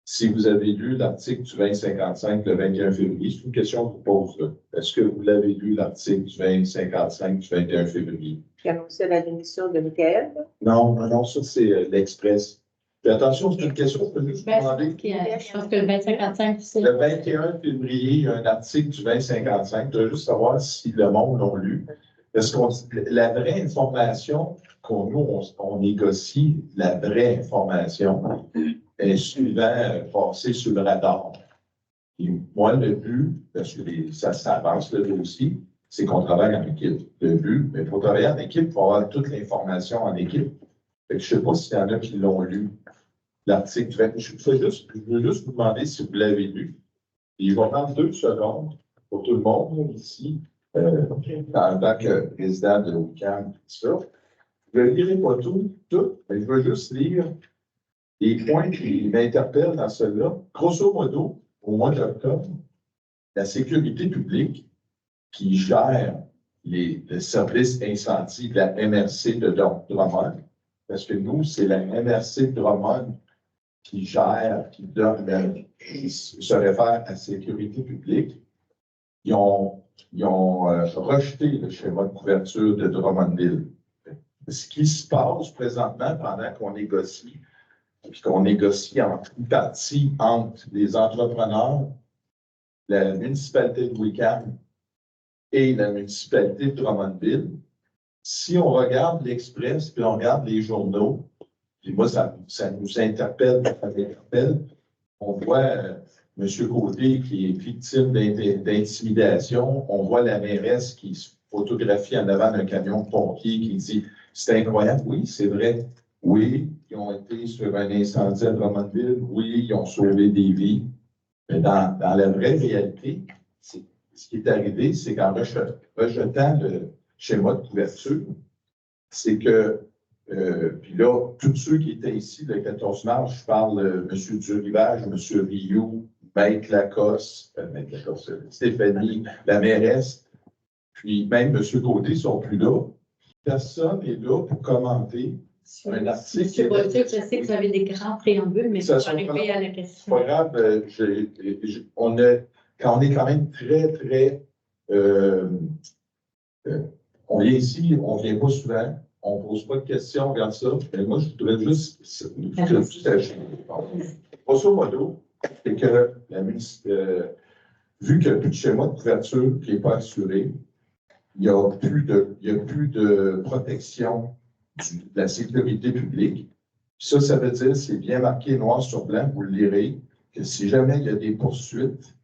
si vous avez lu l'article du 2055 le 21 février. C'est une question que je vous pose là. Est-ce que vous l'avez lu, l'article du 2055 du 21 février? Qui annonçait la démission de Michael. Non, ça c'est l'Express. Puis attention, c'est une question que je peux juste demander. Je pense que le 2055, c'est. Le 21 février, il y a un article du 2055. Je veux juste savoir si le monde l'a lu. Parce que la vraie information on négocie, la vraie information est souvent passée sur le radar. Et moi, le but, parce que ça avance le dossier, c'est qu'on travaille en équipe. Le but, mais pour travailler en équipe, il faut avoir toute l'information en équipe. Fait que je ne sais pas s'il y en a qui l'ont lu. L'article, je veux juste vous demander si vous l'avez lu. Et je vais prendre 2 secondes pour tout le monde ici, en tant que président de WICAM, ça. Je ne lirai pas tout, mais je veux juste lire les points qui m'interpellent dans cela. Grosso modo, au mois d'octobre, la sécurité publique qui gère le service incendie de la MRC de Drummond, parce que nous, c'est la MRC de Drummond qui gère, qui se réfère à la sécurité publique. Ils ont rejeté le schéma de couverture de Drummondville. Ce qui se passe présentement pendant qu'on négocie, puis qu'on négocie en partie entre les entrepreneurs, la municipalité de WICAM et la municipalité de Drummondville, si on regarde l'Express, puis on regarde les journaux, puis moi, ça nous interpelle, on voit M. Côté qui est victime d'intimidation, on voit la mairesse qui se photographie en avant d'un camion de pompiers qui dit « C'est incroyable, oui, c'est vrai, oui, ils ont été sur un incendie à Drummondville, oui, ils ont sauvé des vies, mais dans la vraie réalité, ce qui est arrivé, c'est qu'en rejetant le schéma de couverture, c'est que, puis là, tous ceux qui étaient ici le 14 mars, je parle M. Durivage, M. Rioux, Maître Lacoste, Stéphanie, la mairesse, puis même M. Gaudé ne sont plus là. Personne n'est là pour commenter un article. Monsieur Gauthier, je sais que vous avez des grands préambules, mais Ça, pour arriver à la C'est question. pas grave, quand on est quand même très, on vient ici, on vient pas souvent, on pose pas de questions, on regarde ça. Mais moi, je voudrais juste, grosso modo, c'est que vu qu'il n'y a plus de schéma de couverture qui n'est pas assuré, il n'y a plus de protection de la sécurité publique. Ça veut dire, c'est bien marqué noir sur blanc, vous le lirez, que si jamais il y a des poursuites,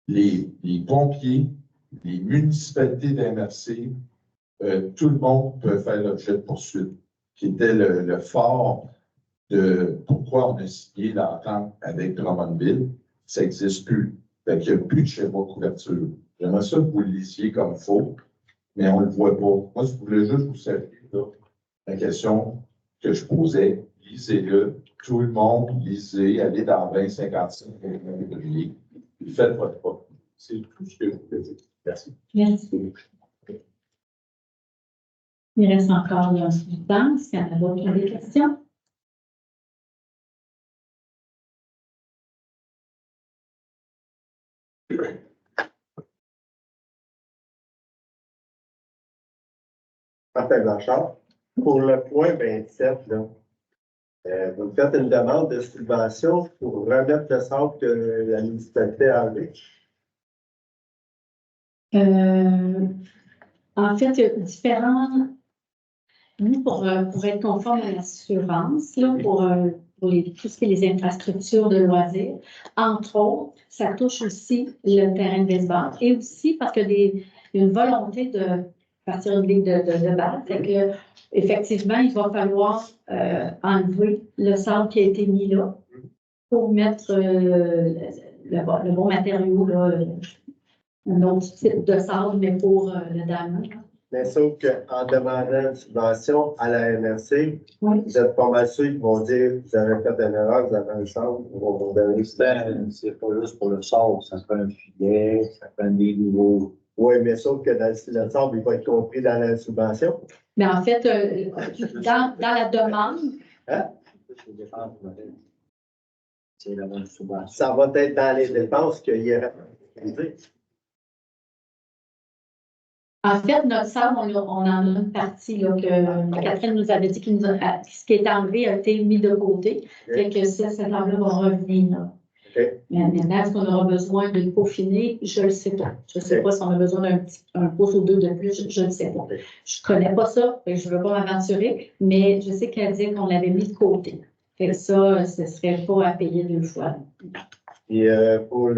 les pompiers, les municipalités d'MRC, tout le monde peut faire l'objet de poursuites, qui était le fort de pourquoi on a signé l'entente avec Drummondville. Ça n'existe plus. Fait qu'il n'y a plus de schéma de couverture. J'aimerais ça que vous le lisiez comme faux, mais on ne le voit pas. Moi, je voulais juste vous saluer la question que je posais. Lisez-le. Tout le monde, lisez. Allez dans 2055 février. Faites votre propre. C'est tout ce que je voulais dire. Merci. Merci. Il reste encore un peu de temps. Est-ce qu'il y en a d'autres qui ont des questions? Martin Blanchard. Pour le point 27, là, vous faites une demande de subvention pour remettre le sable que la municipalité a enlevé. En fait, il y a différents. Nous, pour être conforme à l'assurance, là, pour tout ce qui est les infrastructures de loisirs, entre autres, ça touche aussi le terrain de baseball et aussi parce qu'il y a une volonté de partir une ligue de balle. C'est que, effectivement, il va falloir enlever le sable qui a été mis là pour mettre le bon matériau, là, un autre type de sable, mais pour le diamant. Mais sauf qu'en demandant une subvention à la MRC, Oui. vous êtes pas mal sûr qu'ils vont dire vous avez fait une erreur, vous avez un sable, ils vont vous donner. C'est pas juste pour le sort, ça prend un filet, ça prend des nouveaux. Oui, mais sauf que le sable, il va être compris dans la subvention. Mais en fait, dans la demande, Hein? C'est la bonne subvention. Ça va être dans les dépenses qu'il y aura. en fait, notre sable, on en a une partie là, que Catherine nous avait dit que ce qui est enlevé a été mis de côté. Fait que cet enveloppe va revenir là. Okay. Mais maintenant, est-ce qu'on aura besoin de peaufiner? Je ne le sais pas. Je ne sais pas si on a besoin d'un pouce ou deux de plus, je ne sais pas. Je ne connais pas ça, et je ne veux pas m'aventurer, mais je sais qu'elle dit qu'on l'avait mis de côté. Fait que ça, ce ne serait pas à payer deux fois. Et pour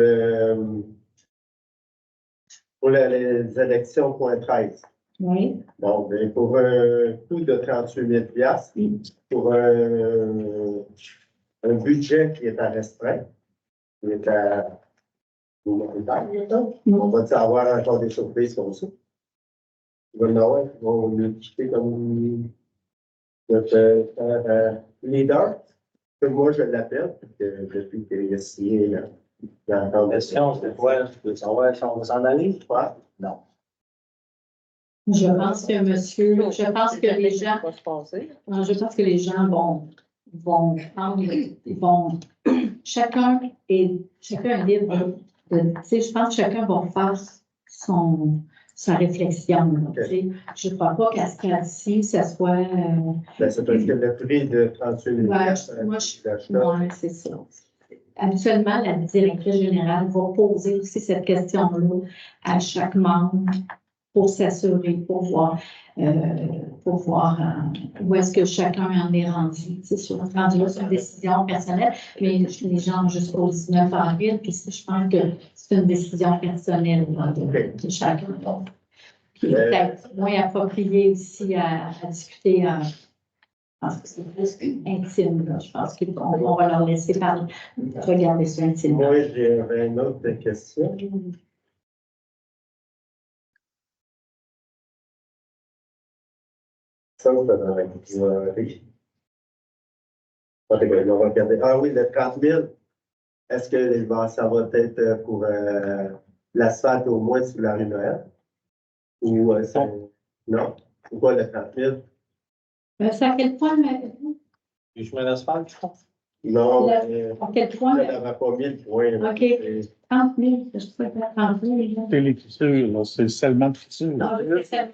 les élections point 13. Oui. Bon, ben, pour un coût de 38 000 pour un budget qui est à restreint, qui est à on va avoir encore des surprises comme ça. Il va y en avoir qui vont nous quitter comme notre leader, que moi je l'appelle, depuis qu'il est signé là. La question, c'est quoi? Tu veux savoir si on va s'en aller? Ouais. Non. Je pense que je pense que les gens, je pense que les gens vont prendre, chacun est libre de, tu sais, je pense que chacun va faire sa réflexion. Là, okay. Je ne crois pas qu'à ce cas-ci, ça soit. Ben, c'est parce que le prix de 38 000 ouais, c'est ça. Habituellement, la directrice générale va poser aussi cette question-là à chaque membre pour s'assurer, pour voir où est-ce que chacun en est rendu. C'est sûr, rendu là, c'est une décision personnelle, mais les gens ont jusqu'au 19 avril, puis je pense que c'est une décision personnelle là, de chacun. Puis peut-être moins approprié aussi à discuter. Je pense que c'est plus intime. Là. Je pense qu'on va leur laisser regarder ça intimement. Moi, j'ai une autre question. Ça, c'est dans la catégorie. On va regarder. Ah oui, le 30 000. Est-ce que ça va être pour l'asphalte au moins sur la rue Noël? Ou non? Ou quoi le 30 000? C'est à quel point, Du chemin d'asphalte, je pense. Non, à quel point? elle n'avait pas mis le point. Là. OK. 30 000, je sais pas, 30 000. C'est l'écriture, là, c'est seulement l'écriture. Non, c'est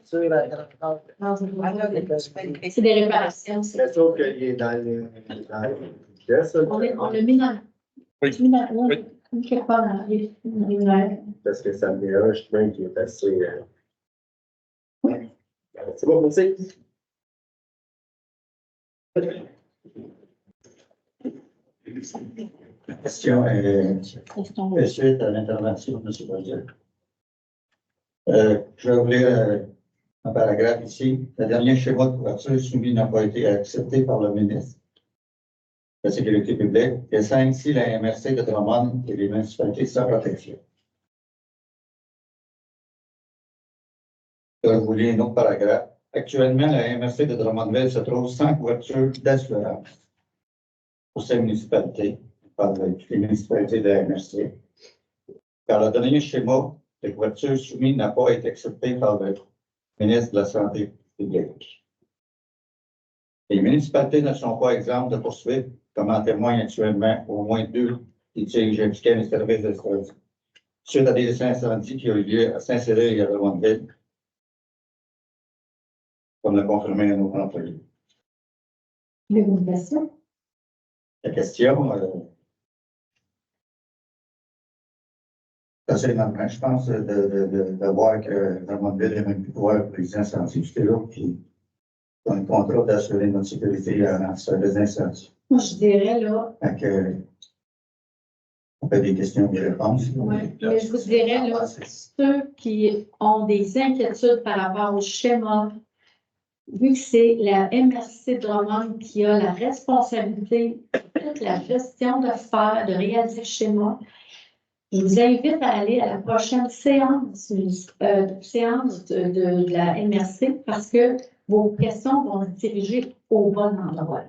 C'est des réparations. Mais sauf qu'il est dans le. On l'a mis dans. Oui. Oui. Quelque part dans les. Parce que ça me met un chemin qui est assez. Oui. C'est bon, merci. La question est suite à l'intervention de M. Baudier. Je vais vous lire un paragraphe ici. Le dernier schéma de couverture soumis n'a pas été accepté par le ministre de la Sécurité publique et laissant ainsi la MRC de Drummond et les municipalités sans protection. Je vais vous lire un autre paragraphe. Actuellement, la MRC de Drummondville se trouve sans couverture d'assurance pour ces municipalités, par les municipalités de la MRC, car le dernier schéma de couverture soumis n'a pas été accepté par le ministre de la Santé publique. Les municipalités ne sont pas exemptes de poursuites, comme en témoignent actuellement au moins 2 litiges impliquant les services de service suite à des incendies qui ont eu lieu à Saint-Cyril et à Drummondville, comme l'a confirmé un autre employé. Une question? La question, c'est assez normal, je pense, de voir que Drummondville n'a même plus pouvoir pour les incendies. J'étais là, puis on a le contrat d'assurer notre sécurité sur les incendies. Moi, je dirais là. On fait des questions et des réponses. Oui, mais je vous dirais là, ceux qui ont des inquiétudes par rapport au schéma, vu que c'est la MRC Drummond qui a la responsabilité de toute la gestion de faire, de réaliser le schéma, je vous invite à aller à la prochaine séance, de la MRC parce que vos questions vont se diriger au bon endroit.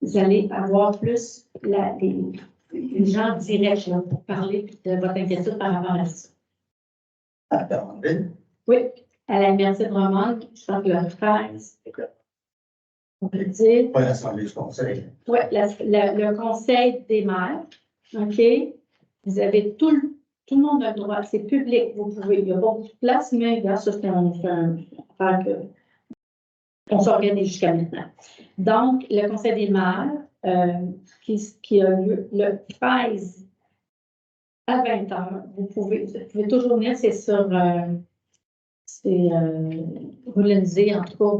Vous allez avoir plus les gens directs là, pour parler de votre inquiétude par rapport à ça. À Drummondville? Oui, à la MRC Drummond, je pense que le 13. On peut dire. Pas l'Assemblée du Conseil. Oui, le Conseil des maires. OK? Vous avez tout le monde a le droit, c'est public. Vous pouvez, il y a beaucoup de place, mais regarde, ça, c'est un affaire qu'on s'organise jusqu'à maintenant. Donc, le Conseil des maires, qui a lieu le 13 à 20 h, vous pouvez toujours venir, c'est sur. C'est organisé, en tout cas,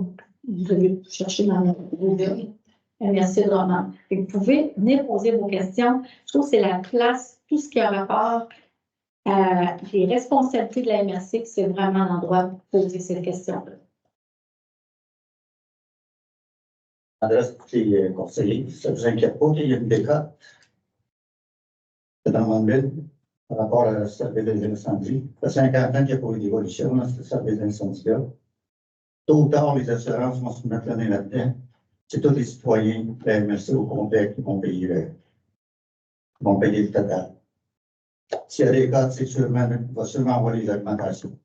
vous allez chercher dans Google, MRC Drummond. Vous pouvez venir poser vos questions. Je trouve que c'est la place, tout ce qui a rapport à les responsabilités de la MRC, que c'est vraiment l'endroit pour poser ces questions-là. Adresse les conseillers, ça ne vous inquiète pas qu'il y ait une décote dans mon ville par rapport à la service des incendies. Ça fait 50 ans qu'il n'y a pas eu d'évolution dans ce service d'incendie-là. Tôt ou tard, les assurances vont se mettre là-dedans. C'est tous les citoyens de la MRC au complet qui vont payer le total. S'il y a des cas, c'est sûrement, il va sûrement avoir des augmentations.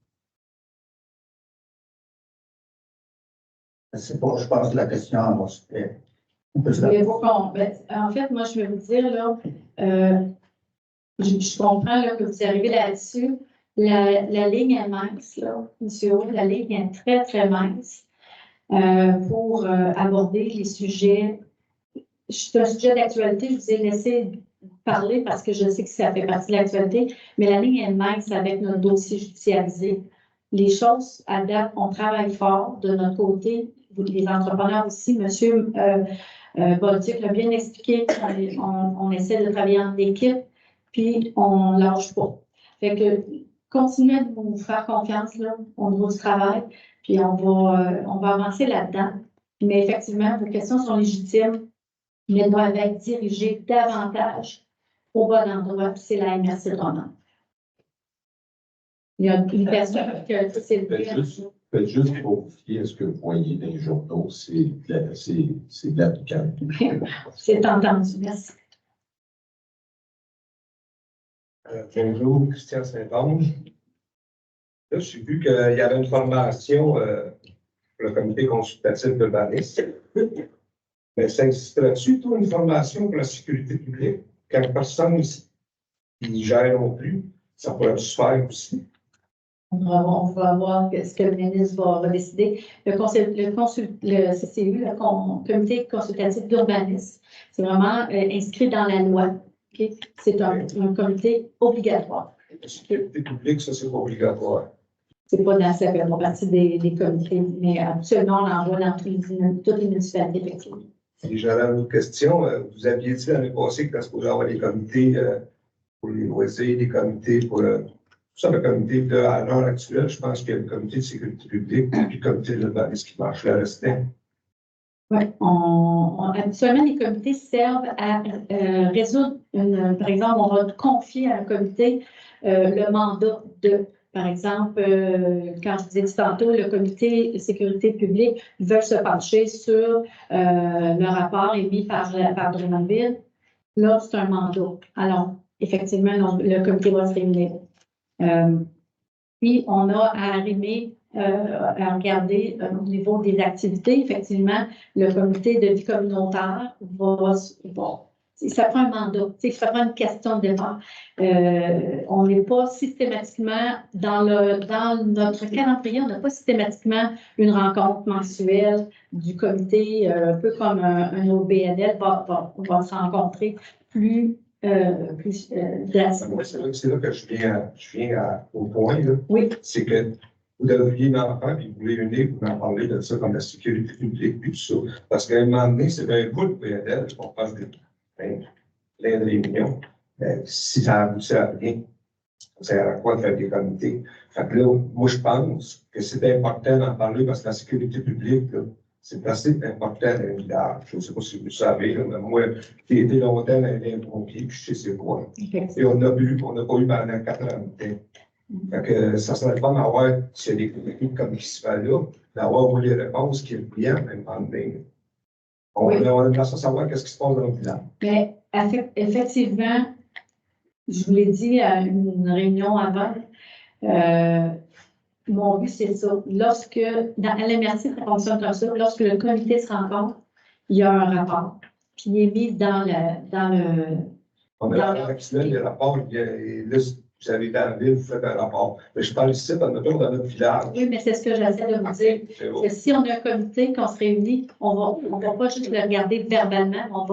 C'est pas, je pense que la question va se faire. En fait, moi, je vais vous dire, là, je comprends là, que vous arrivez là-dessus. La ligne est mince, là, monsieur. La ligne est très, très mince pour aborder les sujets. C'est un sujet d'actualité, je vous ai laissé parler parce que je sais que ça fait partie de l'actualité, mais la ligne est mince avec notre dossier judiciarisé. Les choses, à date, on travaille fort de notre côté, les entrepreneurs aussi. Monsieur Baudier l'a bien expliqué, on essaie de travailler en équipe, puis on ne lâche pas. Fait que continuez de nous faire confiance là, au niveau du travail, puis on va avancer là-dedans. Mais effectivement, vos questions sont légitimes, mais doivent être dirigées davantage au bon endroit, c'est la MRC Drummond. Il y a une personne que c'est Juste Faites juste vérifier ce que vous voyez dans les journaux, c'est de la boucane. C'est entendu, merci. Bonjour, Christian Saint-Ange. Là, j'ai vu qu'il y avait une formation pour le comité consultatif de l'urbanisme. Mais ça existerait-tu, toi, une formation pour la sécurité publique? Quand personne n'y gère non plus, ça pourrait se faire aussi. On va voir ce que le ministre va décider. Le CCU, le Comité consultatif d'urbanisme, c'est vraiment inscrit dans la loi. Okay? C'est un comité obligatoire. La sécurité publique, ça, c'est pas obligatoire. C'est pas dans ça fait partie des comités, mais absolument, on l'envoie dans toutes les municipalités, effectivement. Et j'avais une autre question. Vous aviez dit l'année passée que tu supposé avoir des comités pour les loisirs, des comités pour ça, le comité à l'heure actuelle, je pense qu'il y a le comité de sécurité publique et le comité de l'urbanisme qui marche le restant. Oui, habituellement, les comités servent à résoudre par exemple, on va confier à un comité le mandat de, par exemple, quand je disais tantôt, le comité de sécurité publique veut se pencher sur le rapport émis par Drummondville. Là, c'est un mandat. Alors, effectivement, le comité va se réunir. Puis, on a à arrimer, à regarder au niveau des activités. Effectivement, le comité de vie communautaire ça prend un mandat, ça prend une question de départ. On n'est pas systématiquement, dans notre calendrier, on n'a pas systématiquement une rencontre mensuelle du comité, un peu comme un OBNL va se rencontrer plus Moi, c'est là que je viens au point. Là. Oui. C'est que vous devriez m'en faire, puis vous réunir pour en parler de ça comme la sécurité publique, puis tout ça. Parce qu'à un moment donné, c'est un coup de PNL qu'on fasse plein de réunions. Si ça aboutit à rien, ça sert à quoi de faire des comités? Fait que là, moi, je pense que c'est important d'en parler parce que la sécurité publique, là, c'est assez important dans un village. Je ne sais pas si vous le savez, là, mais moi, j'ai été longtemps dans les pompiers, puis je sais c'est quoi. Et on n'a pas eu pendant 4 ans. Fait que ça serait pas d'avoir, s'il y a des comités comme qui se fait là, d'avoir les réponses qui viennent à un moment donné. On aimerait ça savoir qu'est-ce qui se passe dans le village. Mais effectivement, je vous l'ai dit à une réunion avant, mon but, c'est ça. Lorsque, à l'MRC, ça fonctionne comme ça, lorsque le comité se rencontre, il y a un rapport, puis il est mis dans le On a actuellement les rapports, là, vous avez dans la ville, vous faites un rapport. Mais je parle ici, dans notre village. Oui, mais c'est ce que j'essaie de vous dire. Que si on a un comité, qu'on se réunit, on va pas juste le regarder verbalement,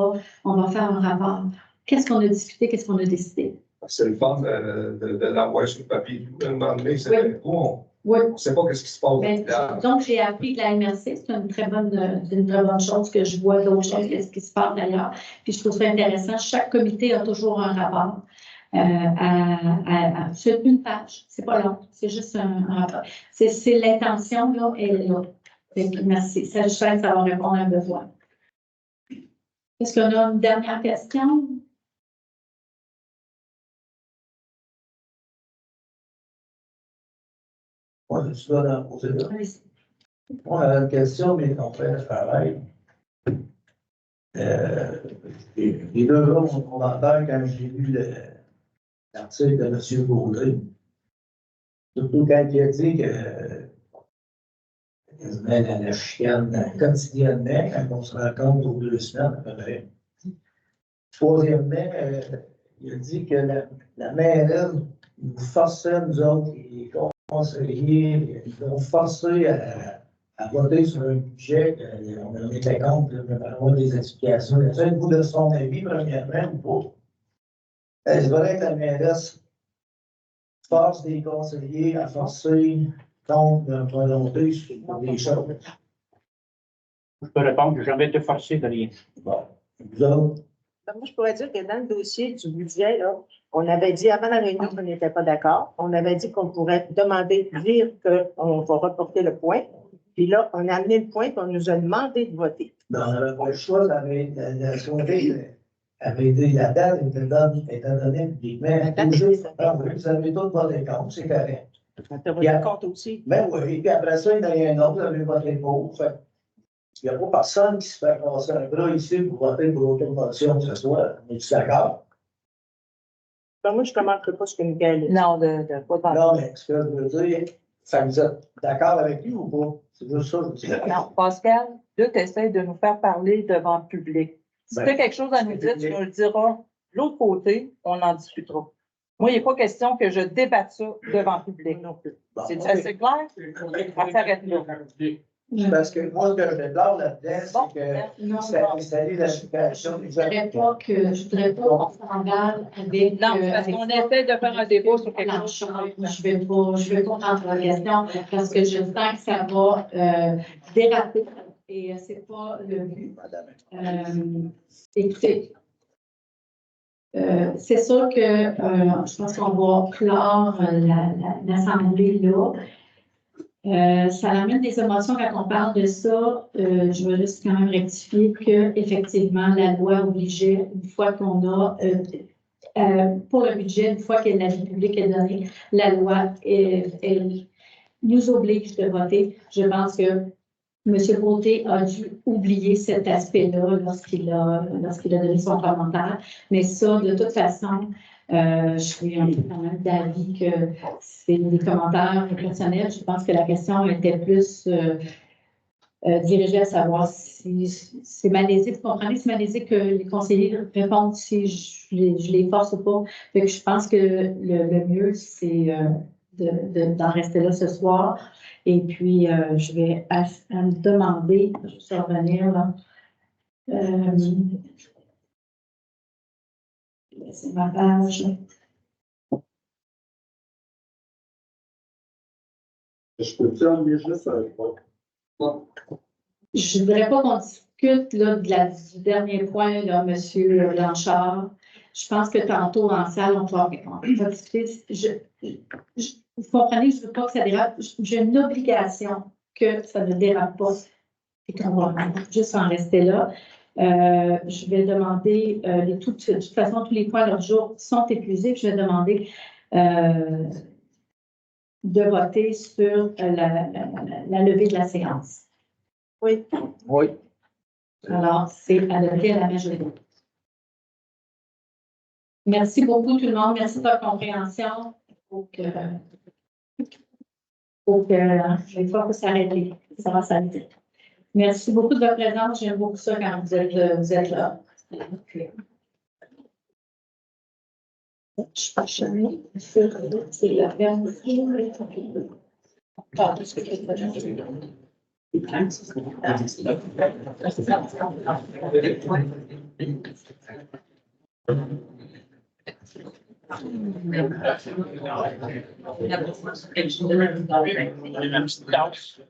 on va faire un rapport. Qu'est-ce qu'on a discuté, qu'est-ce qu'on a décidé? C'est le fun de l'avoir sur le papier. À un moment donné, c'est on ne sait pas ce qui se passe. Mais, donc, j'ai appris que la MRC, c'est une très bonne chose que je vois d'autres choses, qu'est-ce qui se passe d'ailleurs. Puis je trouve ça intéressant. Chaque comité a toujours un rapport. Sur une page, c'est pas long, c'est juste un rapport. C'est l'intention, là, elle est là. Merci. Ça, je sais que ça va répondre à un besoin. Est-ce qu'on a une dernière question? Moi, je dois en poser là. Moi, la question, mais on fait le travail. Les deux gars sont commentaires quand j'ai lu l'article de M. Baudry. Surtout quand il a dit que la chicane quotidiennement, quand on se rencontre aux 2 semaines à peu près. Troisièmement, il a dit que la mairesse nous forçait, nous autres, les conseillers, ils nous ont forcé à voter sur un budget qu'on était contre, mais avoir des explications. Êtes-vous de son avis, premièrement, ou pas? Est-ce vrai que la mairesse force des conseillers à forcer contre leur volonté sur des choses? Je peux répondre, je n'ai jamais été forcé de rien. Bon, vous autres? Moi, je pourrais dire que dans le dossier du budget, là, on avait dit avant la réunion qu'on n'était pas d'accord. On avait dit qu'on pourrait dire qu'on va reporter le point. Puis là, on a amené le point qu'on nous a demandé de voter. Non, on n'avait pas le choix. La date était donnée publiquement. Vous avez tout voté contre, c'est correct. Tu vas de compte aussi. Ben oui, puis après ça, il y en a un autre, vous avez voté pour. Fait il n'y a pas personne qui se fait passer un bras ici pour voter pour aucune motion que ce soit. On est d'accord? Ben, moi, je ne commenterai pas ce que Miguel a dit. Non, pas dans Non, mais ce que je veux dire, ça vous êtes d'accord avec lui ou pas? C'est juste ça, je veux dire. Non, Pascal, là, tu essaies de nous faire parler devant le public. Si Ben, tu as quelque chose à nous dire, tu nous le diras. L'autre côté, on en discutera. Moi, il n'est pas question que je débatte ça devant le public non plus. Bon, C'est ok. assez clair? On s'arrête là. Parce que moi, ce que je déplore là-dedans, c'est que Non, c'est installé la situation. je voudrais pas qu'on s'emballe avec. Non, parce qu'on essaie de faire un débat sur quelque chose. Je vais pas rentrer dans la question parce que je sens que ça va déraper et c'est pas le but. Écoutez, c'est sûr que je pense qu'on va clore l'assemblée là. Ça amène des émotions quand on parle de ça. Je veux juste quand même rectifier que effectivement la loi obligeait, une fois qu'on a, pour le budget, une fois que l'avis public est donné, la loi elle nous oblige de voter. Je pense que M. Beauté a dû oublier cet aspect-là lorsqu'il a donné son commentaire. Mais ça, de toute façon, je suis quand même d'avis que c'est des commentaires personnels. Je pense que la question était plus dirigée à savoir si c'est malaisé. Vous comprenez, c'est malaisé que les conseillers répondent si je les force ou pas. Fait que je pense que le mieux, c'est d'en rester là ce soir. Et puis, je vais me demander, je vais revenir là. C'est ma page. Je peux-tu enlever juste un point? Je ne voudrais pas qu'on discute là, du dernier point, là, M. Blanchard. Je pense que tantôt en salle, on va discuter. Vous comprenez, je ne veux pas que ça dérape. J'ai une obligation que ça ne dérape pas et qu'on va juste en rester là. Je vais demander, de toute façon, tous les points de l'ordre du jour sont épuisés. Je vais demander de voter sur la levée de la séance. Oui. Oui. Alors, c'est à lever à la majorité. Merci beaucoup tout le monde. Merci de votre compréhension. Je vais pas s'arrêter. Ça va s'arrêter. Merci beaucoup de votre présence. J'aime beaucoup ça quand vous êtes là. Je pense que c'est la version. Une petite danse.